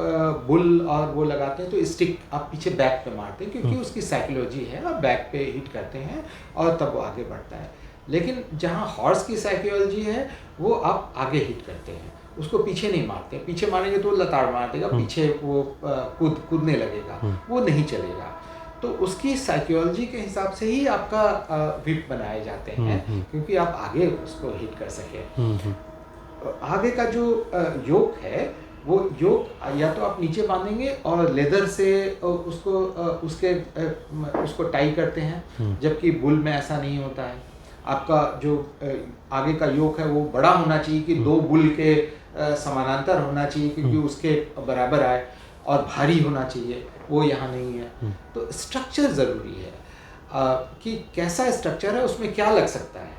बुल और वो लगाते हैं तो स्टिक आप पीछे बैक पे मारते हैं, क्योंकि उसकी साइकोलॉजी है, आप बैक पे हिट करते हैं और तब वो आगे बढ़ता है। लेकिन जहाँ हॉर्स की साइकोलॉजी है वो आप आगे हिट करते हैं, उसको पीछे नहीं मारते। पीछे मारेंगे तो लताड़ मार देगा, पीछे वो कूदने लगेगा, वो नहीं चलेगा। तो उसकी साइकोलॉजी के हिसाब से ही आपका व्हिप बनाए जाते हैं, क्योंकि आप आगे उसको हिट कर सके। आगे का जो योक है वो योक या तो आप नीचे बांधेंगे और लेदर से उसको टाई करते हैं, जबकि बुल में ऐसा नहीं होता है। आपका जो आगे का योक है वो बड़ा होना चाहिए कि 2 बुल के समानांतर होना चाहिए, क्योंकि उसके बराबर आए, और भारी होना चाहिए, वो यहाँ नहीं है। तो स्ट्रक्चर ज़रूरी है। कि कैसा स्ट्रक्चर है, उसमें क्या लग सकता है।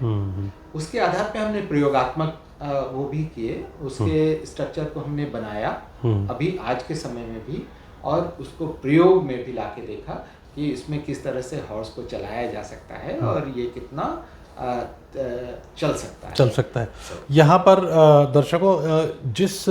उसके आधार पे हमने प्रयोगात्मक वो भी किए, उसके स्ट्रक्चर को हमने बनाया अभी आज के समय में भी, और उसको प्रयोग में भी लाके देखा कि इसमें किस तरह से हॉर्स को चलाया जा सकता है और ये कितना चल सकता है। यहाँ पर दर्शकों, जिस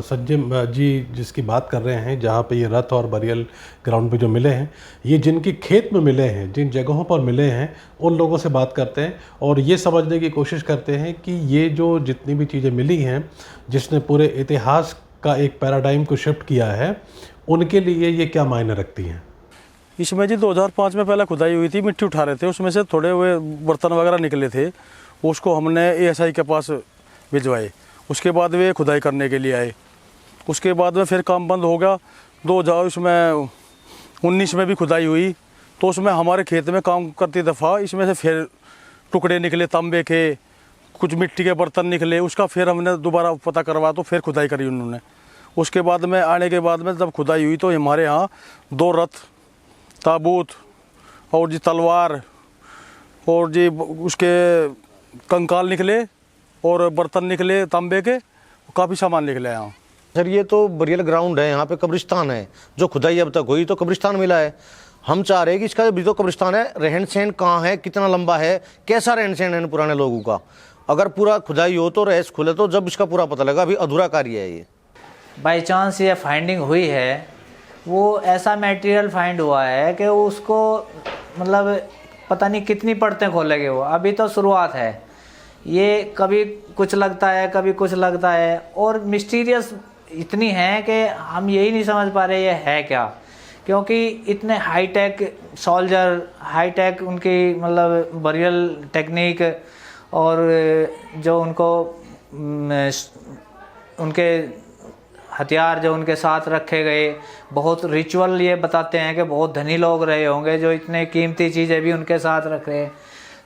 संजय जी जिसकी बात कर रहे हैं, जहाँ पे ये रथ और बरियल ग्राउंड पे जो मिले हैं, ये जिनकी खेत में मिले हैं, जिन जगहों पर मिले हैं, उन लोगों से बात करते हैं और ये समझने की कोशिश करते हैं कि ये जो जितनी भी चीज़ें मिली हैं, जिसने पूरे इतिहास का एक पैराडाइम को शिफ्ट किया है, उनके लिए ये क्या मायने रखती हैं। इसमें जी 2005 में पहले खुदाई हुई थी, मिट्टी उठा रहे थे, उसमें से थोड़े हुए बर्तन वगैरह निकले थे, उसको हमने ASI के पास भिजवाए। उसके बाद वे खुदाई करने के लिए आए। उसके बाद में फिर काम बंद हो गया। 2019 में भी खुदाई हुई, तो उसमें हमारे खेत में काम करती दफ़ा इसमें से फिर टुकड़े निकले तांबे के, कुछ मिट्टी के बर्तन निकले। उसका फिर हमने दोबारा पता करवा तो फिर खुदाई करी उन्होंने। उसके बाद में आने के बाद में जब खुदाई हुई तो हमारे यहाँ 2 रथ, ताबूत और जी तलवार और जी उसके कंकाल निकले और बर्तन निकले तांबे के, काफ़ी सामान निकले यहाँ। सर ये तो बरियल ग्राउंड है, यहाँ पे कब्रिस्तान है, जो खुदाई अब तक हुई तो कब्रिस्तान मिला है। हम चाह रहे हैं कि इसका भी तो कब्रिस्तान है, रहन सहन कहाँ है, कितना लंबा है, कैसा रहन सहन है पुराने लोगों का। अगर पूरा खुदाई हो तो रहस्य खुले तो जब इसका पूरा पता लगा। अभी अधूरा कार्य है ये। बाई चांस ये फाइंडिंग हुई है, वो ऐसा मटेरियल फाइंड हुआ है कि उसको मतलब पता नहीं कितनी परतें खोलेंगे वो। अभी तो शुरुआत है, ये कभी कुछ लगता है कभी कुछ लगता है, और मिस्टीरियस इतनी है कि हम यही नहीं समझ पा रहे ये है क्या, क्योंकि इतने हाईटेक सोल्जर, हाईटेक उनकी मतलब बरियल टेक्निक, और जो उनको उनके हथियार जो उनके साथ रखे गए, बहुत रिचुअल ये बताते हैं कि बहुत धनी लोग रहे होंगे जो इतने कीमती चीज़ें भी उनके साथ रख रहे हैं।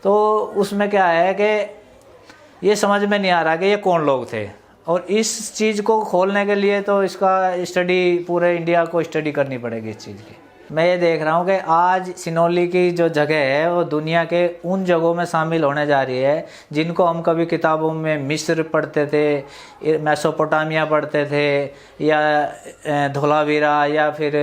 तो उसमें क्या है कि ये समझ में नहीं आ रहा कि ये कौन लोग थे, और इस चीज़ को खोलने के लिए तो इसका स्टडी पूरे इंडिया को स्टडी करनी पड़ेगी इस चीज़ की। मैं ये देख रहा हूँ कि आज सिनोली की जो जगह है वो दुनिया के उन जगहों में शामिल होने जा रही है जिनको हम कभी किताबों में मिस्र पढ़ते थे, मेसोपोटामिया पढ़ते थे, या धोलावीरा, या फिर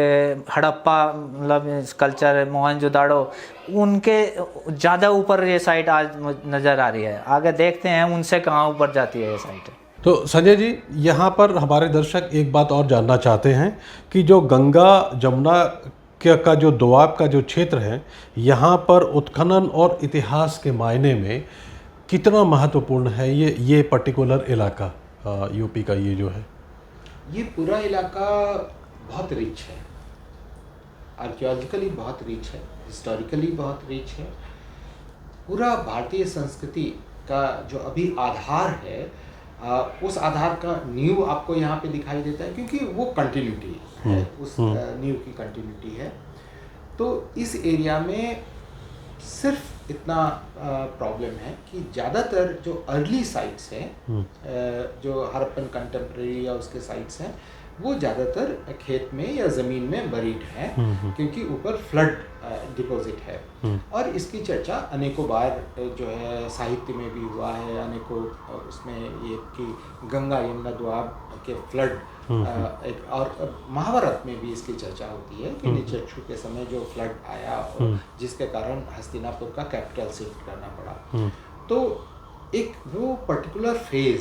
हड़प्पा मतलब कल्चर, मोहनजोदाड़ो, उनके ज़्यादा ऊपर ये साइट आज नज़र आ रही है। आगे देखते हैं उनसे कहाँ ऊपर जाती है ये साइट। तो संजय जी, यहाँ पर हमारे दर्शक एक बात और जानना चाहते हैं कि जो गंगा जमुना का जो दोआब का जो क्षेत्र है, यहाँ पर उत्खनन और इतिहास के मायने में कितना महत्वपूर्ण है ये पर्टिकुलर इलाका, यूपी का ये जो है? ये पूरा इलाका बहुत रिच है, आर्कियोलॉजिकली बहुत रिच है, हिस्टोरिकली बहुत रिच है। पूरा भारतीय संस्कृति का जो अभी आधार है, उस आधार का नींव आपको यहाँ पे दिखाई देता है, क्योंकि वो कंटिन्यूटी है, उस नींव की कंटिन्यूटी है। तो इस एरिया में सिर्फ इतना प्रॉब्लम है कि ज़्यादातर जो अर्ली साइट्स हैं, जो हड़प्पन कंटेम्प्रेरी या उसके साइट्स हैं, वो ज़्यादातर खेत में या ज़मीन में बरीड हैं, क्योंकि ऊपर फ्लड डिपॉजिट है। और इसकी चर्चा अनेकों बार जो है साहित्य में भी हुआ है, अनेकों उसमें ये कि गंगा यमुना दोआब के फ्लड, एक और महाभारत में भी इसकी चर्चा होती है कि निचक्षु के समय जो फ्लड आया और जिसके कारण हस्तिनापुर का कैपिटल शिफ्ट करना पड़ा। तो एक वो पर्टिकुलर फेज,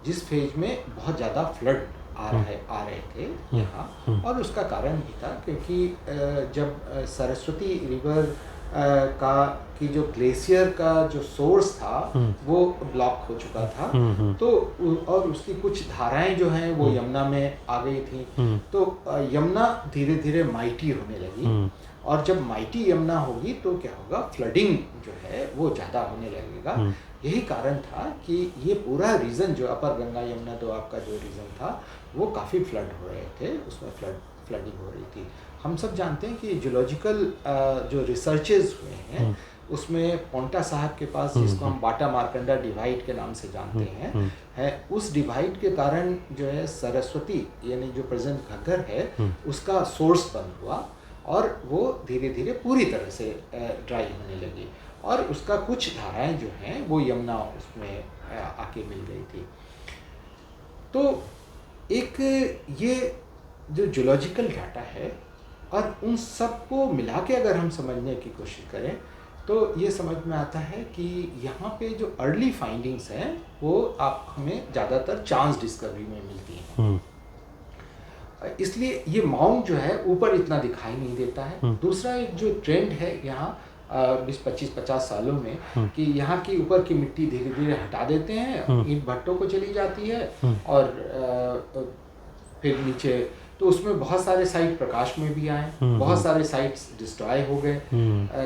जिस फेज में बहुत ज़्यादा फ्लड आ रहे थे यहाँ, और उसका कारण भी था क्योंकि जब सरस्वती रिवर की जो ग्लेशियर का जो सोर्स था वो ब्लॉक हो चुका था, तो और उसकी कुछ धाराएं जो हैं वो यमुना में आ गई थी, तो यमुना धीरे धीरे माइटी होने लगी, और जब माइटी यमुना होगी तो क्या होगा, फ्लडिंग जो है वो ज़्यादा होने लगेगा। यही कारण था कि ये पूरा रीजन जो अपर गंगा यमुना दोआब का जो रीजन था वो काफ़ी फ्लड हो रहे थे, उसमें फ्लडिंग हो रही थी। हम सब जानते हैं कि जियोलॉजिकल जो रिसर्चेज हुए हैं उसमें पोंटा साहब के पास, जिसको हम बाटा मारकंडा डिवाइड के नाम से जानते हैं, है उस डिवाइड के कारण जो है सरस्वती यानी जो प्रेजेंट घग्गर है उसका सोर्स बंद हुआ, और वो धीरे धीरे पूरी तरह से ड्राई होने लगी और उसका कुछ धाराएं जो हैं वो यमुना उसमें आके मिल गई थी। तो एक ये जो जूलॉजिकल डाटा है और उन सब को मिला के अगर हम समझने की कोशिश करें तो ये समझ में आता है कि यहाँ पे जो अर्ली फाइंडिंग्स हैं वो आप हमें ज़्यादातर चांस डिस्कवरी में मिलती हैं। इसलिए ये माउंट जो है ऊपर इतना दिखाई नहीं देता है। दूसरा एक जो ट्रेंड है यहाँ 20-25-50 सालों में कि यहाँ की ऊपर की मिट्टी धीरे धीरे हटा देते हैं, ईंट भट्टों को चली जाती है और फिर नीचे तो उसमें बहुत सारे साइट प्रकाश में भी आए, बहुत सारे साइट्स डिस्ट्रॉय हो गए,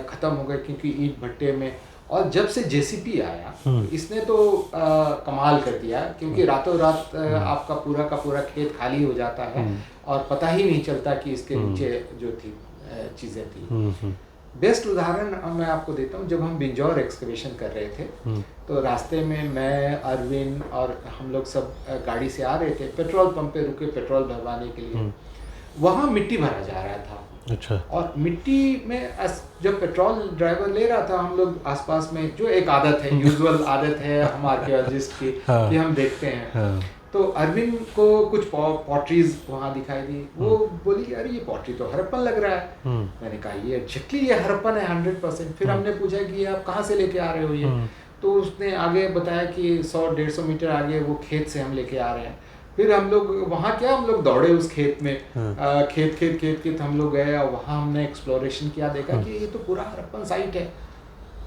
ख़त्म हो गए क्योंकि ईंट भट्टे में। और जब से जेसीपी आया इसने तो कमाल कर दिया क्योंकि रातों रात आपका का पूरा खेत खाली हो जाता है और पता ही नहीं चलता कि इसके नीचे जो थी चीज़ें थी। बेस्ट उदाहरण मैं आपको देता हूँ, जब हम बिंजौर एक्सकवेशन कर रहे थे तो रास्ते में मैं, अरविंद और हम लोग सब गाड़ी से आ रहे थे, पेट्रोल पंप पे रुके पेट्रोल भरवाने के लिए। वहाँ मिट्टी भरा जा रहा था। अच्छा। और मिट्टी में जब पेट्रोल ड्राइवर ले रहा था, हम लोग आसपास में, जो एक आदत है, यूजुअल आदत है हम आर्कियोलॉजिस्ट की कि हम देखते हैं। तो अरविंद को कुछ पॉटरीज वहाँ दिखाई दी। वो बोली अरे ये पॉटरी तो हड़प्पन लग रहा है। मैंने कहा ये एग्जैक्टली ये हड़प्पन है 100%। फिर हमने पूछा कि आप कहाँ से लेके आ रहे हो ये? तो उसने आगे बताया कि 100-150 मीटर आगे वो खेत से हम लेके आ रहे हैं। फिर हम लोग वहाँ हम लोग दौड़े उस खेत में, खेत हम लोग गए और वहाँ हमने एक्सप्लोरेशन किया, देखा कि ये तो पूरा हड़प्पन साइट है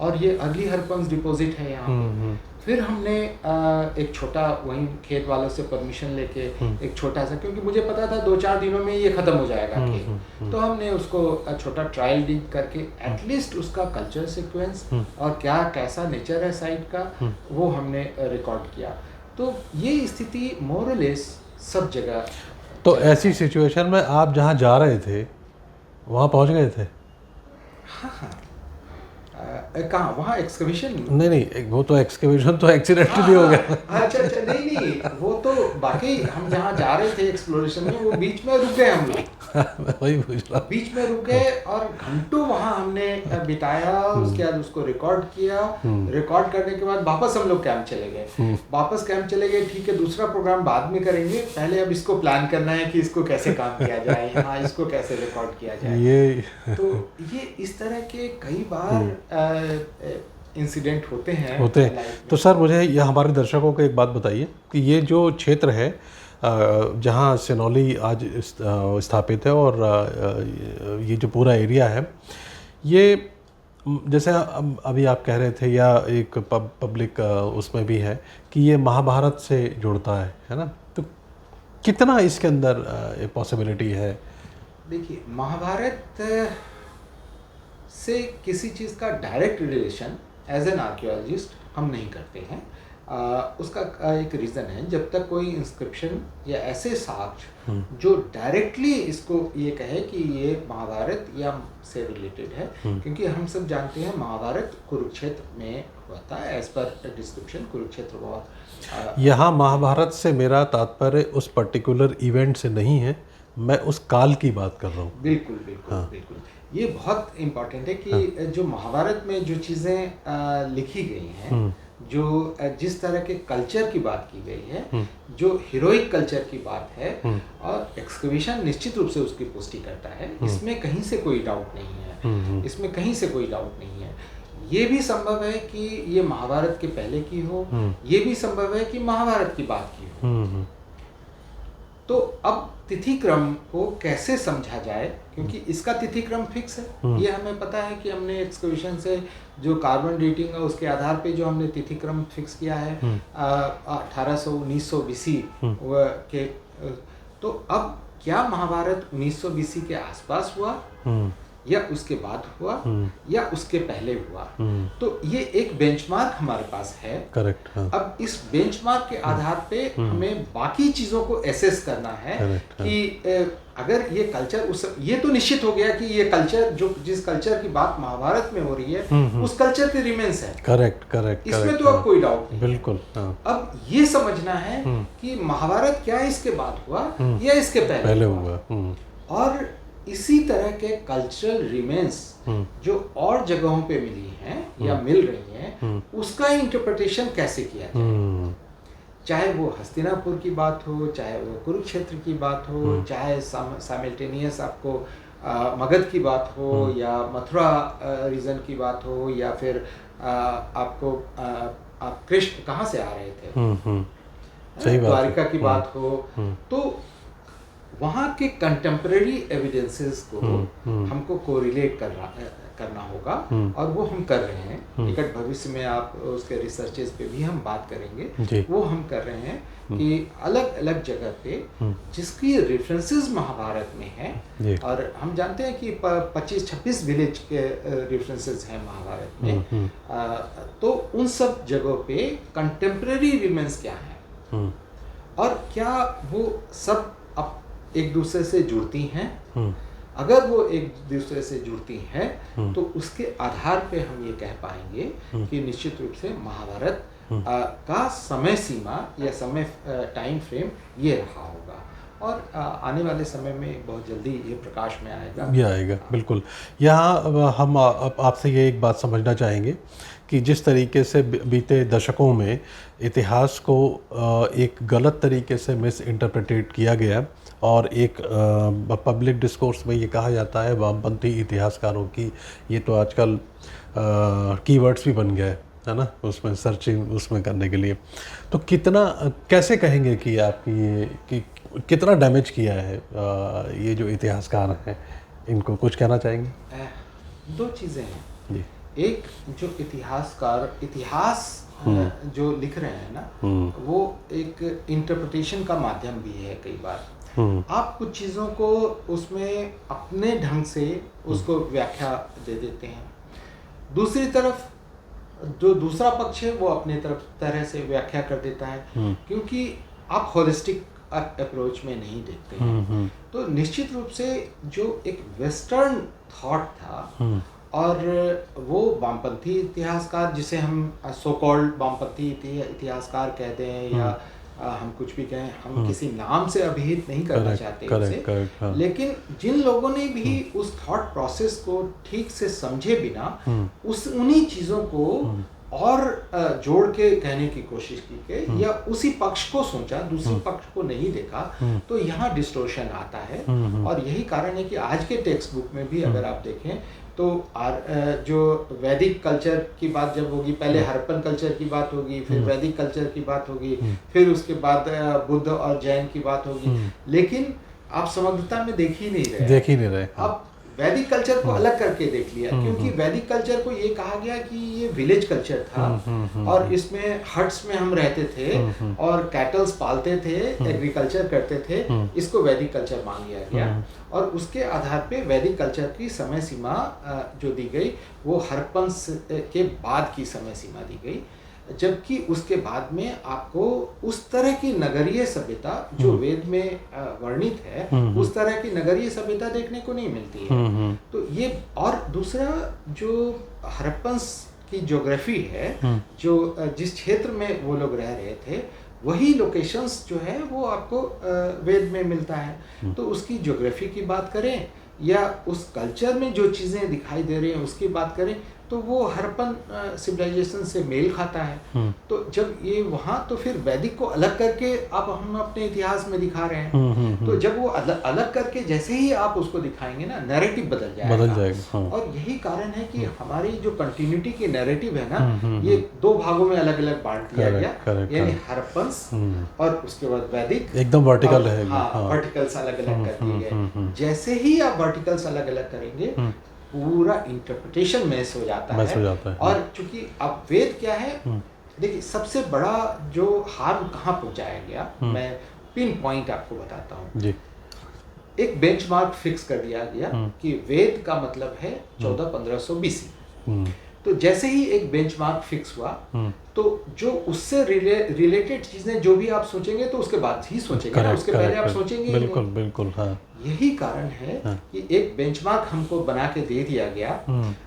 और ये अर्ली हड़प्पन डिपॉजिट है यहाँ। फिर हमने एक छोटा वहीं खेत वालों से परमिशन लेके एक छोटा सा, क्योंकि मुझे पता था 2-4 दिनों में ये ख़त्म हो जाएगा खेत, तो हमने उसको छोटा ट्रायल डिग करके एटलीस्ट उसका कल्चर सीक्वेंस और कैसा नेचर है साइट का वो हमने रिकॉर्ड किया। तो ये स्थिति मोरलेस सब जगह। तो ऐसी सिचुएशन में आप जहाँ जा रहे थे वहाँ पहुँच गए थे? हाँ। कहाँ? वहाँ एक्सकवेशन? नहीं, वो तो एक्सकवेशन तो एक्सीडेंटली हो गया। अच्छा, नहीं, वो तो बाकी हम जहाँ जा रहे थे एक्सप्लोरेशन में वो बीच में रुक गए हम लोग। वही पूछ रहा। बीच में रुक गए और घंटों वहाँ हमने बिताया। उसके बाद उसको रिकॉर्ड किया। रिकॉर्ड करने के बाद वापस हम लोग कैंप चले गए। ठीक है, दूसरा प्रोग्राम बाद में करेंगे, पहले अब इसको प्लान करना है कि इसको कैसे काम किया जाए, यहाँ इसको कैसे रिकॉर्ड किया जाए। तो ये इस तरह के कई बार इंसिडेंट होते हैं। तो सर मुझे यह हमारे दर्शकों को एक बात बताइए कि ये जो क्षेत्र है जहाँ सिनौली आज स्थापित है और ये जो पूरा एरिया है, ये जैसे अभी आप कह रहे थे या एक पब्लिक उसमें भी है कि ये महाभारत से जुड़ता है ना? तो कितना इसके अंदर पॉसिबिलिटी है? देखिए, महाभारत से किसी चीज़ का direct relation as an archaeologist हम नहीं करते हैं। उसका एक रीज़न है, जब तक कोई इंस्क्रिप्शन या ऐसे साक्ष्य जो डायरेक्टली इसको ये कहे कि ये महाभारत या से रिलेटेड है, क्योंकि हम सब जानते हैं महाभारत कुरुक्षेत्र में हुआ था। एज पर डिस्क्रिप्शन कुरुक्षेत्र बहुत यहाँ महाभारत से मेरा तात्पर्य उस पर्टिकुलर इवेंट से नहीं है, मैं उस काल की बात कर रहा हूँ। बिल्कुल। ये बहुत इम्पोर्टेंट है कि जो महाभारत में जो चीज़ें लिखी गई हैं, जो जिस तरह के कल्चर की बात की गई है, जो हीरोइक कल्चर की बात है, और एक्सकवेशन निश्चित रूप से उसकी पुष्टि करता है। इसमें कहीं से कोई डाउट नहीं है। ये भी संभव है कि ये महाभारत के पहले की हो, ये भी संभव है कि महाभारत की बात की हो। तो अब तिथिक्रम को कैसे समझा जाए, क्योंकि इसका तिथिक्रम फिक्स है। ये हमें पता है कि हमने एक्सकवेशन से जो कार्बन डेटिंग है उसके आधार पे जो हमने तिथिक्रम फिक्स किया है 1800-1900 BC के। तो अब क्या महाभारत 1900 BC के आसपास हुआ या उसके बाद हुआ या उसके पहले हुआ? तो ये एक बेंचमार्क हमारे पास है। करेक्ट। अब इस बेंचमार्क के आधार पे हमें बाकी चीजों को एसेस करना है कि अगर ये कल्चर ये तो निश्चित हो गया कि ये कल्चर जिस कल्चर की बात महाभारत में हो रही है उस कल्चर के रिमेंस है। करेक्ट। इसमें तो अब कोई डाउट नहीं। बिल्कुल। अब ये समझना है कि महाभारत क्या इसके बाद हुआ या इसके पहले हुआ, और इसी तरह के कल्चरल रिमेन्स जो और जगहों पे मिली हैं या मिल रही हैं, उसका इंटरप्रिटेशन कैसे किया जाए। चाहे वो हस्तिनापुर की बात हो, चाहे वो कुरुक्षेत्र की बात हो, चाहे साइमल्टेनियस आपको मगध की बात हो, या मथुरा रीजन की बात हो, या फिर आपको आप कृष्ण कहाँ से आ रहे थे, सही बात है। द्वारिका की बात हो, तो वहाँ के कंटेम्परेरी एविडेंसेस को हमको कोरिलेट करना होगा, और वो हम कर रहे हैं। निकट भविष्य में आप उसके रिसर्चेस पे भी हम बात करेंगे। वो हम कर रहे हैं कि अलग अलग जगह पे जिसकी रेफरेंसेस महाभारत में है, और हम जानते हैं कि 25-26 विलेज के रेफरेंसेस हैं महाभारत में, तो उन सब जगहों पे कंटेम्परेरी रिमेन्स क्या हैं, और क्या वो सब अब एक दूसरे से जुड़ती हैं। अगर वो एक दूसरे से जुड़ती हैं तो उसके आधार पे हम ये कह पाएंगे कि निश्चित रूप से महाभारत का समय सीमा या समय टाइम फ्रेम ये रहा होगा, और आने वाले समय में बहुत जल्दी ये प्रकाश में आएगा। ये आएगा, बिल्कुल। यहाँ हम आपसे ये एक बात समझना चाहेंगे कि जिस तरीके से बीते दशकों में इतिहास को एक गलत तरीके से मिस इंटरप्रेटेट किया गया, और एक पब्लिक डिस्कोर्स में ये कहा जाता है वामपंथी इतिहासकारों की, ये तो आजकल कीवर्ड्स भी बन गए है ना, उसमें सर्चिंग उसमें करने के लिए। तो कितना कैसे कहेंगे कि आपकी ये कि कितना डैमेज किया है ये जो इतिहासकार हैं, इनको कुछ कहना चाहेंगे? दो चीज़ें हैं जी। एक, जो इतिहासकार इतिहास जो लिख रहे हैं ना, वो एक इंटरप्रिटेशन का माध्यम भी है। कई बार आप कुछ चीज़ों को उसमें अपने ढंग से उसको व्याख्या दे देते हैं, दूसरी तरफ जो दूसरा पक्ष है वो अपने तरह से व्याख्या कर देता है, क्योंकि आप होलिस्टिक अप्रोच में नहीं देखते हैं। तो निश्चित रूप से जो एक वेस्टर्न थॉट था, और वो वामपंथी इतिहासकार, जिसे हम सो कॉल्ड वामपंथी इतिहासकार कहते हैं, या हम कुछ भी कहें, हम किसी नाम से अभिहित नहीं करना चाहते इसे, लेकिन जिन लोगों ने भी उस थॉट प्रोसेस को ठीक से समझे बिना उन्हीं चीज़ों को और जोड़ के कहने की कोशिश की गई, या उसी पक्ष को सोचा, दूसरे पक्ष को नहीं देखा, तो यहाँ डिस्टोर्शन आता है। और यही कारण है कि आज के टेक्स्ट बुक में भी अगर आप देखें तो जो वैदिक कल्चर की बात जब होगी, पहले हड़प्पन कल्चर की बात होगी, फिर वैदिक कल्चर की बात होगी, फिर उसके बाद बुद्ध और जैन की बात होगी, लेकिन आप समग्रता में देख ही नहीं रहे। अब वैदिक कल्चर को अलग करके देख लिया, क्योंकि वैदिक कल्चर को ये कहा गया कि ये विलेज कल्चर था, और इसमें हट्स में हम रहते थे और कैटल्स पालते थे, एग्रीकल्चर करते थे, इसको वैदिक कल्चर मान लिया गया। और उसके आधार पे वैदिक कल्चर की समय सीमा जो दी गई वो हड़प्पन के बाद की समय सीमा दी गई, जबकि उसके बाद में आपको उस तरह की नगरीय सभ्यता जो वेद में वर्णित है, उस तरह की नगरीय सभ्यता देखने को नहीं मिलती है। तो ये, और दूसरा जो हड़प्पन की ज्योग्राफी है, जो जिस क्षेत्र में वो लोग रह रहे थे, वही लोकेशंस जो है वो आपको वेद में मिलता है। तो उसकी ज्योग्राफी की बात करें या उस कल्चर में जो चीज़ें दिखाई दे रही हैं उसकी बात करें, तो वो हड़प्पन सिविलाइजेशन से मेल खाता है। तो जब ये वहाँ, तो फिर वैदिक को अलग करके आप हम अपने इतिहास में दिखा रहे हैं, तो जब वो अलग करके जैसे ही आप उसको दिखाएंगे ना, नैरेटिव बदल जाएगा। और यही कारण है कि हमारी जो कंटिन्यूटी की नैरेटिव है ना, ये दो भागों में अलग अलग बांट दिया गया, यानी हड़प्पन और उसके बाद वैदिक एकदम वर्टिकल रहेगा। वर्टिकल्स अलग अलग कर दिए गए। जैसे ही आप वर्टिकल्स अलग अलग करेंगे, पूरा इंटरप्रिटेशन मैच हो जाता है। और चूंकि अब वेद क्या है, देखिए सबसे बड़ा जो हार्म कहाँ पहुंचाया गया, मैं पिन पॉइंट आपको बताता हूँ जी। एक बेंचमार्क फिक्स कर दिया गया कि वेद का मतलब है 1400-1500 BC। तो जैसे ही एक बेंचमार्क फिक्स हुआ, तो जो उससे रिलेटेड चीजें जो भी आप सोचेंगे तो उसके बाद ही सोचेंगे ना, उसके पहले आप सोचेंगे बिल्कुल। हाँ, यही कारण है कि एक बेंचमार्क हमको बना के दे दिया गया।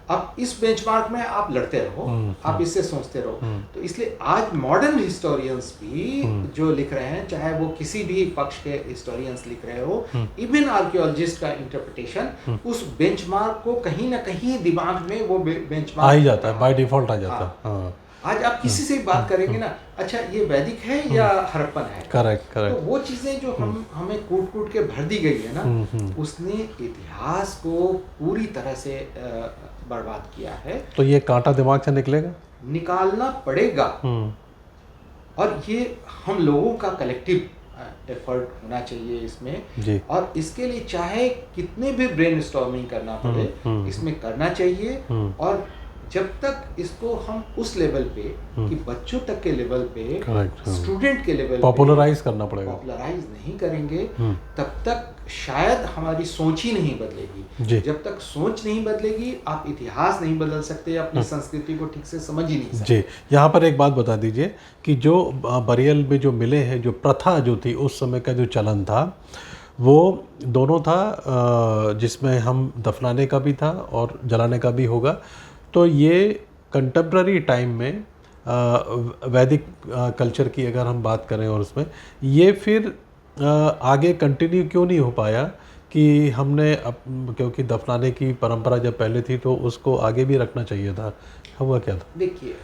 अब इस बेंचमार्क में आप लड़ते रहो, आप इससे सोचते रहो। तो इसलिए आज मॉडर्न हिस्टोरियंस भी जो लिख रहे हैं, चाहे वो किसी भी पक्ष के हिस्टोरियंस लिख रहे हो, इवन आर्कियोलॉजिस्ट का इंटरप्रिटेशन उस बेंचमार्क को कहीं ना कहीं दिमाग में वो बेंचमार्क आ ही जाता है, बाय डिफॉल्ट आ जाता है। हाँ, आज आप किसी से बात करेंगे ना, अच्छा ये वैदिक है या हड़प्पन है, करेक्ट तो करेक्ट। वो चीजें जो हमें कूट कूट के भर दी गई है ना, उसने इतिहास को पूरी तरह से बर्बाद किया है। तो ये कांटा दिमाग से निकलेगा, निकालना पड़ेगा, और ये हम लोगों का कलेक्टिव एफर्ट होना चाहिए इसमें जी। और इसके लिए चाहे कितने भी ब्रेनस्टॉर्मिंग करना पड़े, इसमें करना चाहिए। और जब तक इसको हम उस लेवल पे कि बच्चों तक के लेवल पे, Correct, स्टूडेंट के लेवल पॉपुलराइज करना पड़ेगा। पॉपुलराइज नहीं करेंगे, तब तक शायद हमारी सोच ही नहीं बदलेगी। जी। जब तक सोच नहीं बदलेगी, आप इतिहास नहीं बदल सकते, अपनी संस्कृति को ठीक से समझ ही नहीं सकते। जी, यहाँ पर एक बात बता दीजिए कि जो बरियल में जो मिले हैं, जो प्रथा जो थी उस समय का जो चलन था, वो दोनों था, जिसमें हम दफनाने का भी था और जलाने का भी होगा। तो ये कंटेम्प्ररी टाइम में वैदिक कल्चर की अगर हम बात करें और उसमें ये फिर आगे कंटिन्यू क्यों नहीं हो पाया कि हमने क्योंकि दफनाने की परंपरा जब पहले थी तो उसको आगे भी रखना चाहिए था, हुआ क्या था? देखिए,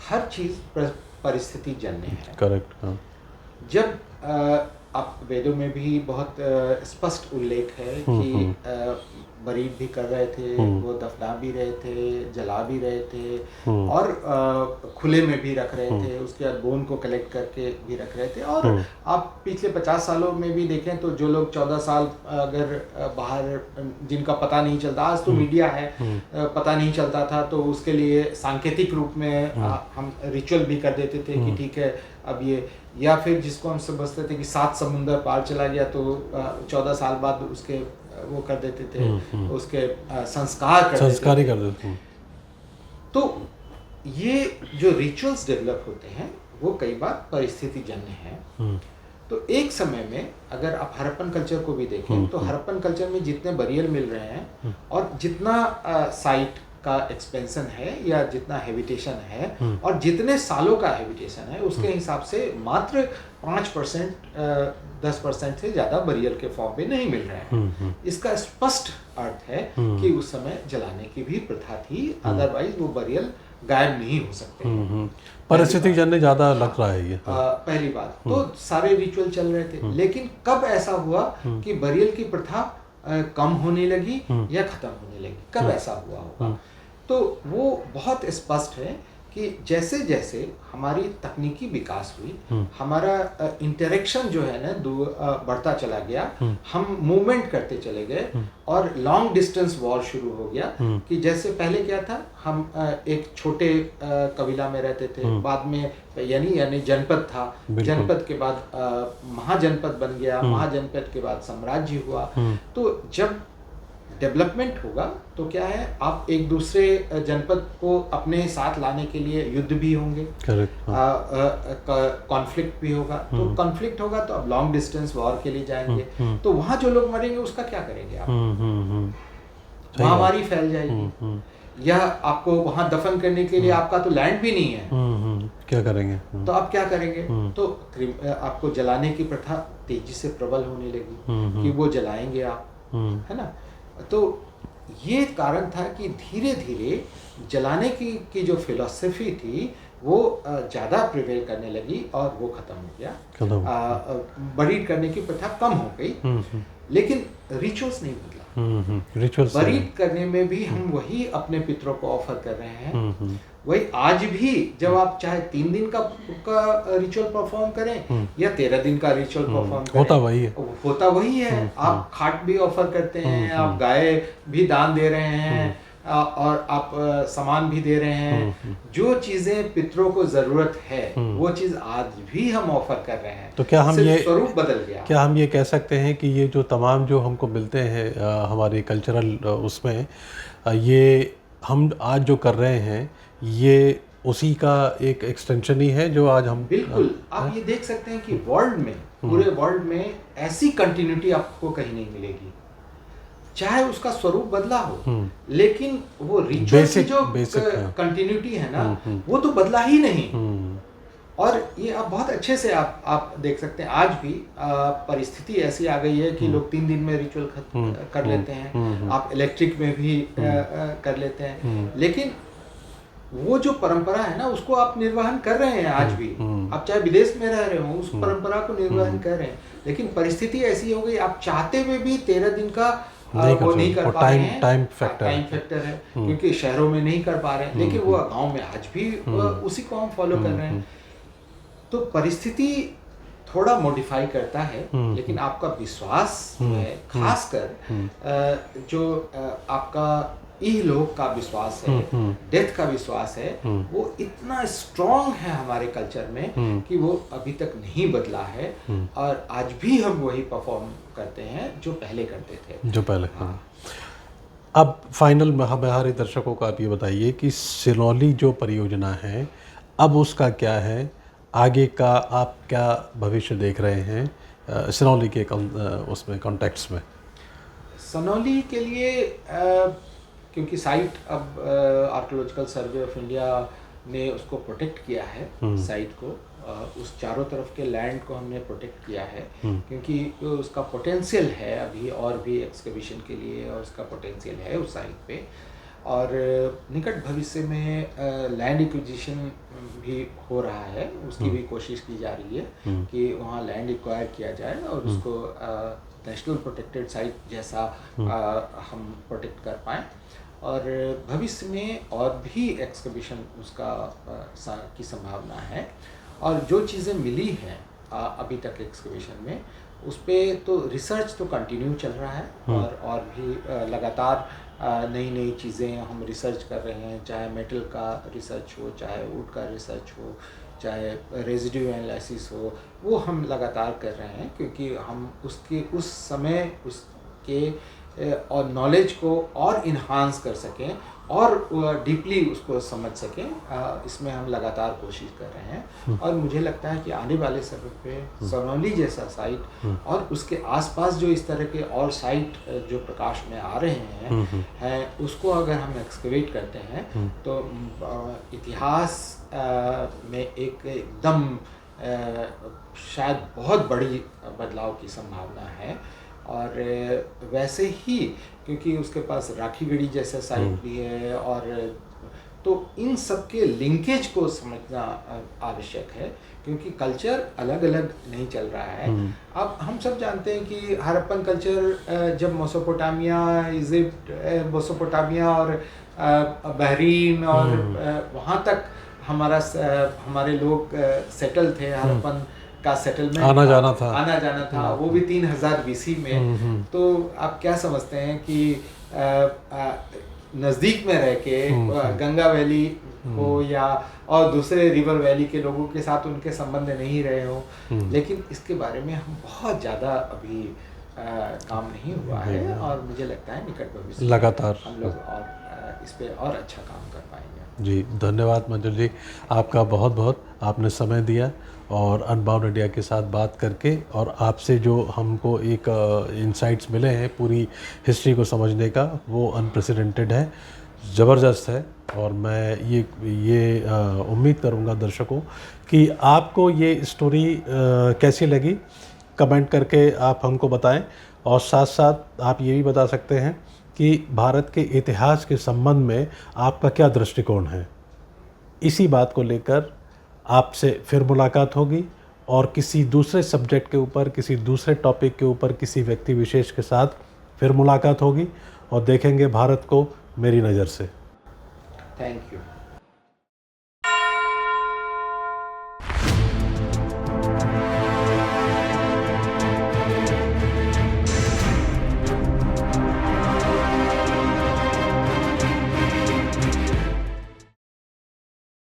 हर चीज़ परिस्थिति जन्य है। करेक्ट। हाँ, जब आप वेदों में भी बहुत स्पष्ट उल्लेख है कि बरीद भी कर रहे थे, वो दफना भी रहे थे, जला भी रहे थे, और खुले में भी रख रहे थे, उसके बाद बोन को कलेक्ट करके भी रख रहे थे। और आप पिछले 50 सालों में भी देखें तो जो लोग 14 साल अगर बाहर, जिनका पता नहीं चलता, आज तो मीडिया है, पता नहीं चलता था, तो उसके लिए सांकेतिक रूप में हम रिचुअल भी कर देते थे कि ठीक है अब ये, या फिर जिसको हम समझते थे कि 7 समुंदर पार चला गया तो 14 साल बाद उसके वो कर देते थे, उसके संस्कार संस्कारी कर देते हैं। तो ये जो रिचुअल्स डेवलप होते हैं वो कई बार परिस्थिति जन्य है। तो एक समय में अगर आप हड़प्पन कल्चर को भी देखें तो हड़प्पन कल्चर में जितने बरियल मिल रहे हैं और जितना साइट का एक्सपेंशन है या जितना हैबिटेशन है और जितने सालों का हैबिटेशन है, उसके हिसाब से मात्र 5% 10% से ज़्यादा बरियल के फॉर्म में नहीं मिल रहे हैं। इसका स्पष्ट अर्थ है कि उस समय जलाने की भी प्रथा थी, अदरवाइज वो बरियल गायब नहीं हो सकते। परिस्थिति जन्य ज़्यादा लग रहा है ये। पहली बात तो सारे रिचुअल चल रहे थे, लेकिन कब ऐसा हुआ कि बरियल की प्रथा कम होने लगी या खत्म होने लगी, कब ऐसा हुआ होगा? तो वो बहुत स्पष्ट है कि जैसे जैसे हमारी तकनीकी विकास हुई, हमारा इंटरेक्शन जो है ना बढ़ता चला गया, हम मूवमेंट करते चले गए और लॉन्ग डिस्टेंस वॉर शुरू हो गया। कि जैसे पहले क्या था, हम एक छोटे कबीला में रहते थे, बाद में यानी जनपद था, जनपद के बाद महाजनपद बन गया, महाजनपद के बाद साम्राज्य हुआ। तो जब डेवलपमेंट होगा तो क्या है, आप एक दूसरे जनपद को अपने साथ लाने के लिए युद्ध भी होंगे, कॉन्फ्लिक्ट भी होगा। तो कॉन्फ्लिक्ट होगा तो अब लॉन्ग डिस्टेंस वॉर के लिए जाएंगे, तो वहाँ जो लोग मरेंगे उसका क्या करेंगे आप? महामारी फैल जाएगी, या आपको वहाँ दफन करने के लिए आपका तो लैंड भी नहीं है, क्या करेंगे? तो आप क्या करेंगे? तो आपको जलाने की प्रथा तेजी से प्रबल होने लगी कि वो जलाएंगे आप, है ना। तो ये कारण था कि धीरे धीरे जलाने की जो फिलॉसफी थी वो ज़्यादा प्रिवेल करने लगी और वो ख़त्म हो गया। बरीड करने की प्रथा कम हो गई, लेकिन रिचुअल्स नहीं बदला। रिचुअल्स बरीड करने में भी हम वही अपने पितरों को ऑफर कर रहे हैं। वही आज भी जब आप चाहे 3 दिन का रिचुअल परफॉर्म करें या 13 दिन का रिचुअल परफॉर्म करें, होता वही है। आप खाट भी ऑफर करते हैं, आप गाय भी दान दे रहे हैं, और आप सामान भी दे रहे हैं। जो चीजें पितरों को जरूरत है वो चीज आज भी हम ऑफर कर रहे हैं। तो क्या हम ये स्वरूप बदल गया? क्या हम ये कह सकते हैं कि ये जो तमाम जो हमको मिलते हैं हमारे कल्चरल उसमें, ये हम आज जो कर रहे हैं ये उसी का एक एक्सटेंशन ही है जो आज हम बिल्कुल आप ये देख सकते हैं कि वर्ल्ड में, पूरे वर्ल्ड में ऐसी कंटिन्यूटी आपको कहीं नहीं मिलेगी, चाहे उसका स्वरूप बदला हो, लेकिन वो रिचुअल की जो कंटिन्यूटी है ना, वो तो बदला ही नहीं। और ये आप बहुत अच्छे से आप देख सकते हैं, आज भी परिस्थिति ऐसी आ गई है कि लोग 3 दिन में रिचुअल कर लेते हैं, आप इलेक्ट्रिक में भी कर लेते हैं, लेकिन वो जो परंपरा है ना, उसको आप निर्वहन कर रहे हैं आज भी। आप चाहे विदेश में रह रहे हो, उस परंपरा को निर्वहन कर रहे हैं, लेकिन परिस्थिति ऐसी हो गई, आप चाहते हुए भी 13 दिन का वो नहीं कर पा रहे हैं। टाइम फैक्टर है, क्योंकि शहरों में नहीं कर पा रहे हैं, लेकिन वो गांव में आज भी उसी को हम फॉलो कर रहे हैं। तो परिस्थिति थोड़ा मॉडिफाई करता है, लेकिन आपका विश्वास है, खासकर जो आपका इहलोक का विश्वास है, डेथ का विश्वास है, वो इतना स्ट्रॉन्ग है हमारे कल्चर में कि वो अभी तक नहीं बदला है, और आज भी हम वही परफॉर्म करते हैं जो पहले करते थे, जो पहले। हाँ। अब फाइनल हमारे दर्शकों को आप ये बताइए कि सिनौली जो परियोजना है, अब उसका क्या है, आगे का आप क्या भविष्य देख रहे हैं सिनौली के उसमें कॉन्टेक्स्ट में? सिनौली के लिए क्योंकि साइट अब आर्कियोलॉजिकल सर्वे ऑफ इंडिया ने उसको प्रोटेक्ट किया है, साइट को, उस चारों तरफ के लैंड को हमने प्रोटेक्ट किया है, क्योंकि उसका पोटेंशियल है अभी और भी एक्सकवेशन के लिए, और उसका पोटेंशियल है उस साइट पे। और निकट भविष्य में लैंड एक्विजिशन भी हो रहा है, उसकी भी कोशिश की जा रही है कि वहाँ लैंड एक्वायर किया जाए और उसको नेशनल प्रोटेक्टेड साइट जैसा हम प्रोटेक्ट कर पाएँ, और भविष्य में और भी एक्सकवेशन उसका की संभावना है। और जो चीज़ें मिली हैं अभी तक एक्सकवेशन में, उस पर तो रिसर्च तो कंटिन्यू चल रहा है, और भी लगातार नई नई चीज़ें हम रिसर्च कर रहे हैं, चाहे मेटल का रिसर्च हो, चाहे वुड का रिसर्च हो, चाहे रेजिड्यू एनालिसिस हो, वो हम लगातार कर रहे हैं, क्योंकि हम उसके उस समय उसके और नॉलेज को और इन्हांस कर सकें और डीपली उसको समझ सकें। इसमें हम लगातार कोशिश कर रहे हैं, और मुझे लगता है कि आने वाले समय पे सिनौली जैसा साइट और उसके आसपास जो इस तरह के और साइट जो प्रकाश में आ रहे हैं उसको अगर हम एक्सकवेट करते हैं तो इतिहास में एक एकदम शायद बहुत बड़ी बदलाव की संभावना है। और वैसे ही क्योंकि उसके पास राखीगढ़ी जैसा साइट भी है, और तो इन सब के लिंकेज को समझना आवश्यक है, क्योंकि कल्चर अलग अलग नहीं चल रहा है। अब हम सब जानते हैं कि हड़प्पन कल्चर जब मेसोपोटामिया, इजिप्ट, मेसोपोटामिया और बहरीन और वहाँ तक हमारे लोग सेटल थे, हड़प्पन का सेटलमेंट आना जाना था, वो भी 3000 BC में। तो आप क्या समझते हैं कि नज़दीक में रह के गंगा वैली हो या और दूसरे रिवर वैली के लोगों के साथ उनके संबंध नहीं रहे हो, लेकिन इसके बारे में हम बहुत ज़्यादा अभी काम नहीं हुआ है, और मुझे लगता है निकट भविष्य लगातार हम लोग और इस पे और अच्छा काम कर पाएंगे। जी धन्यवाद मंजुल जी, आपका बहुत बहुत आपने समय दिया और अनबाउंड इंडिया के साथ बात करके, और आपसे जो हमको एक इंसाइट्स मिले हैं पूरी हिस्ट्री को समझने का, वो अनप्रेसिडेंटेड है, ज़बरदस्त है। और मैं ये उम्मीद करूँगा दर्शकों कि आपको ये स्टोरी कैसी लगी, कमेंट करके आप हमको बताएं, और साथ साथ आप ये भी बता सकते हैं कि भारत के इतिहास के संबंध में आपका क्या दृष्टिकोण है। इसी बात को लेकर आपसे फिर मुलाकात होगी, और किसी दूसरे सब्जेक्ट के ऊपर, किसी दूसरे टॉपिक के ऊपर, किसी व्यक्ति विशेष के साथ फिर मुलाकात होगी, और देखेंगे भारत को मेरी नज़र से। Thank you.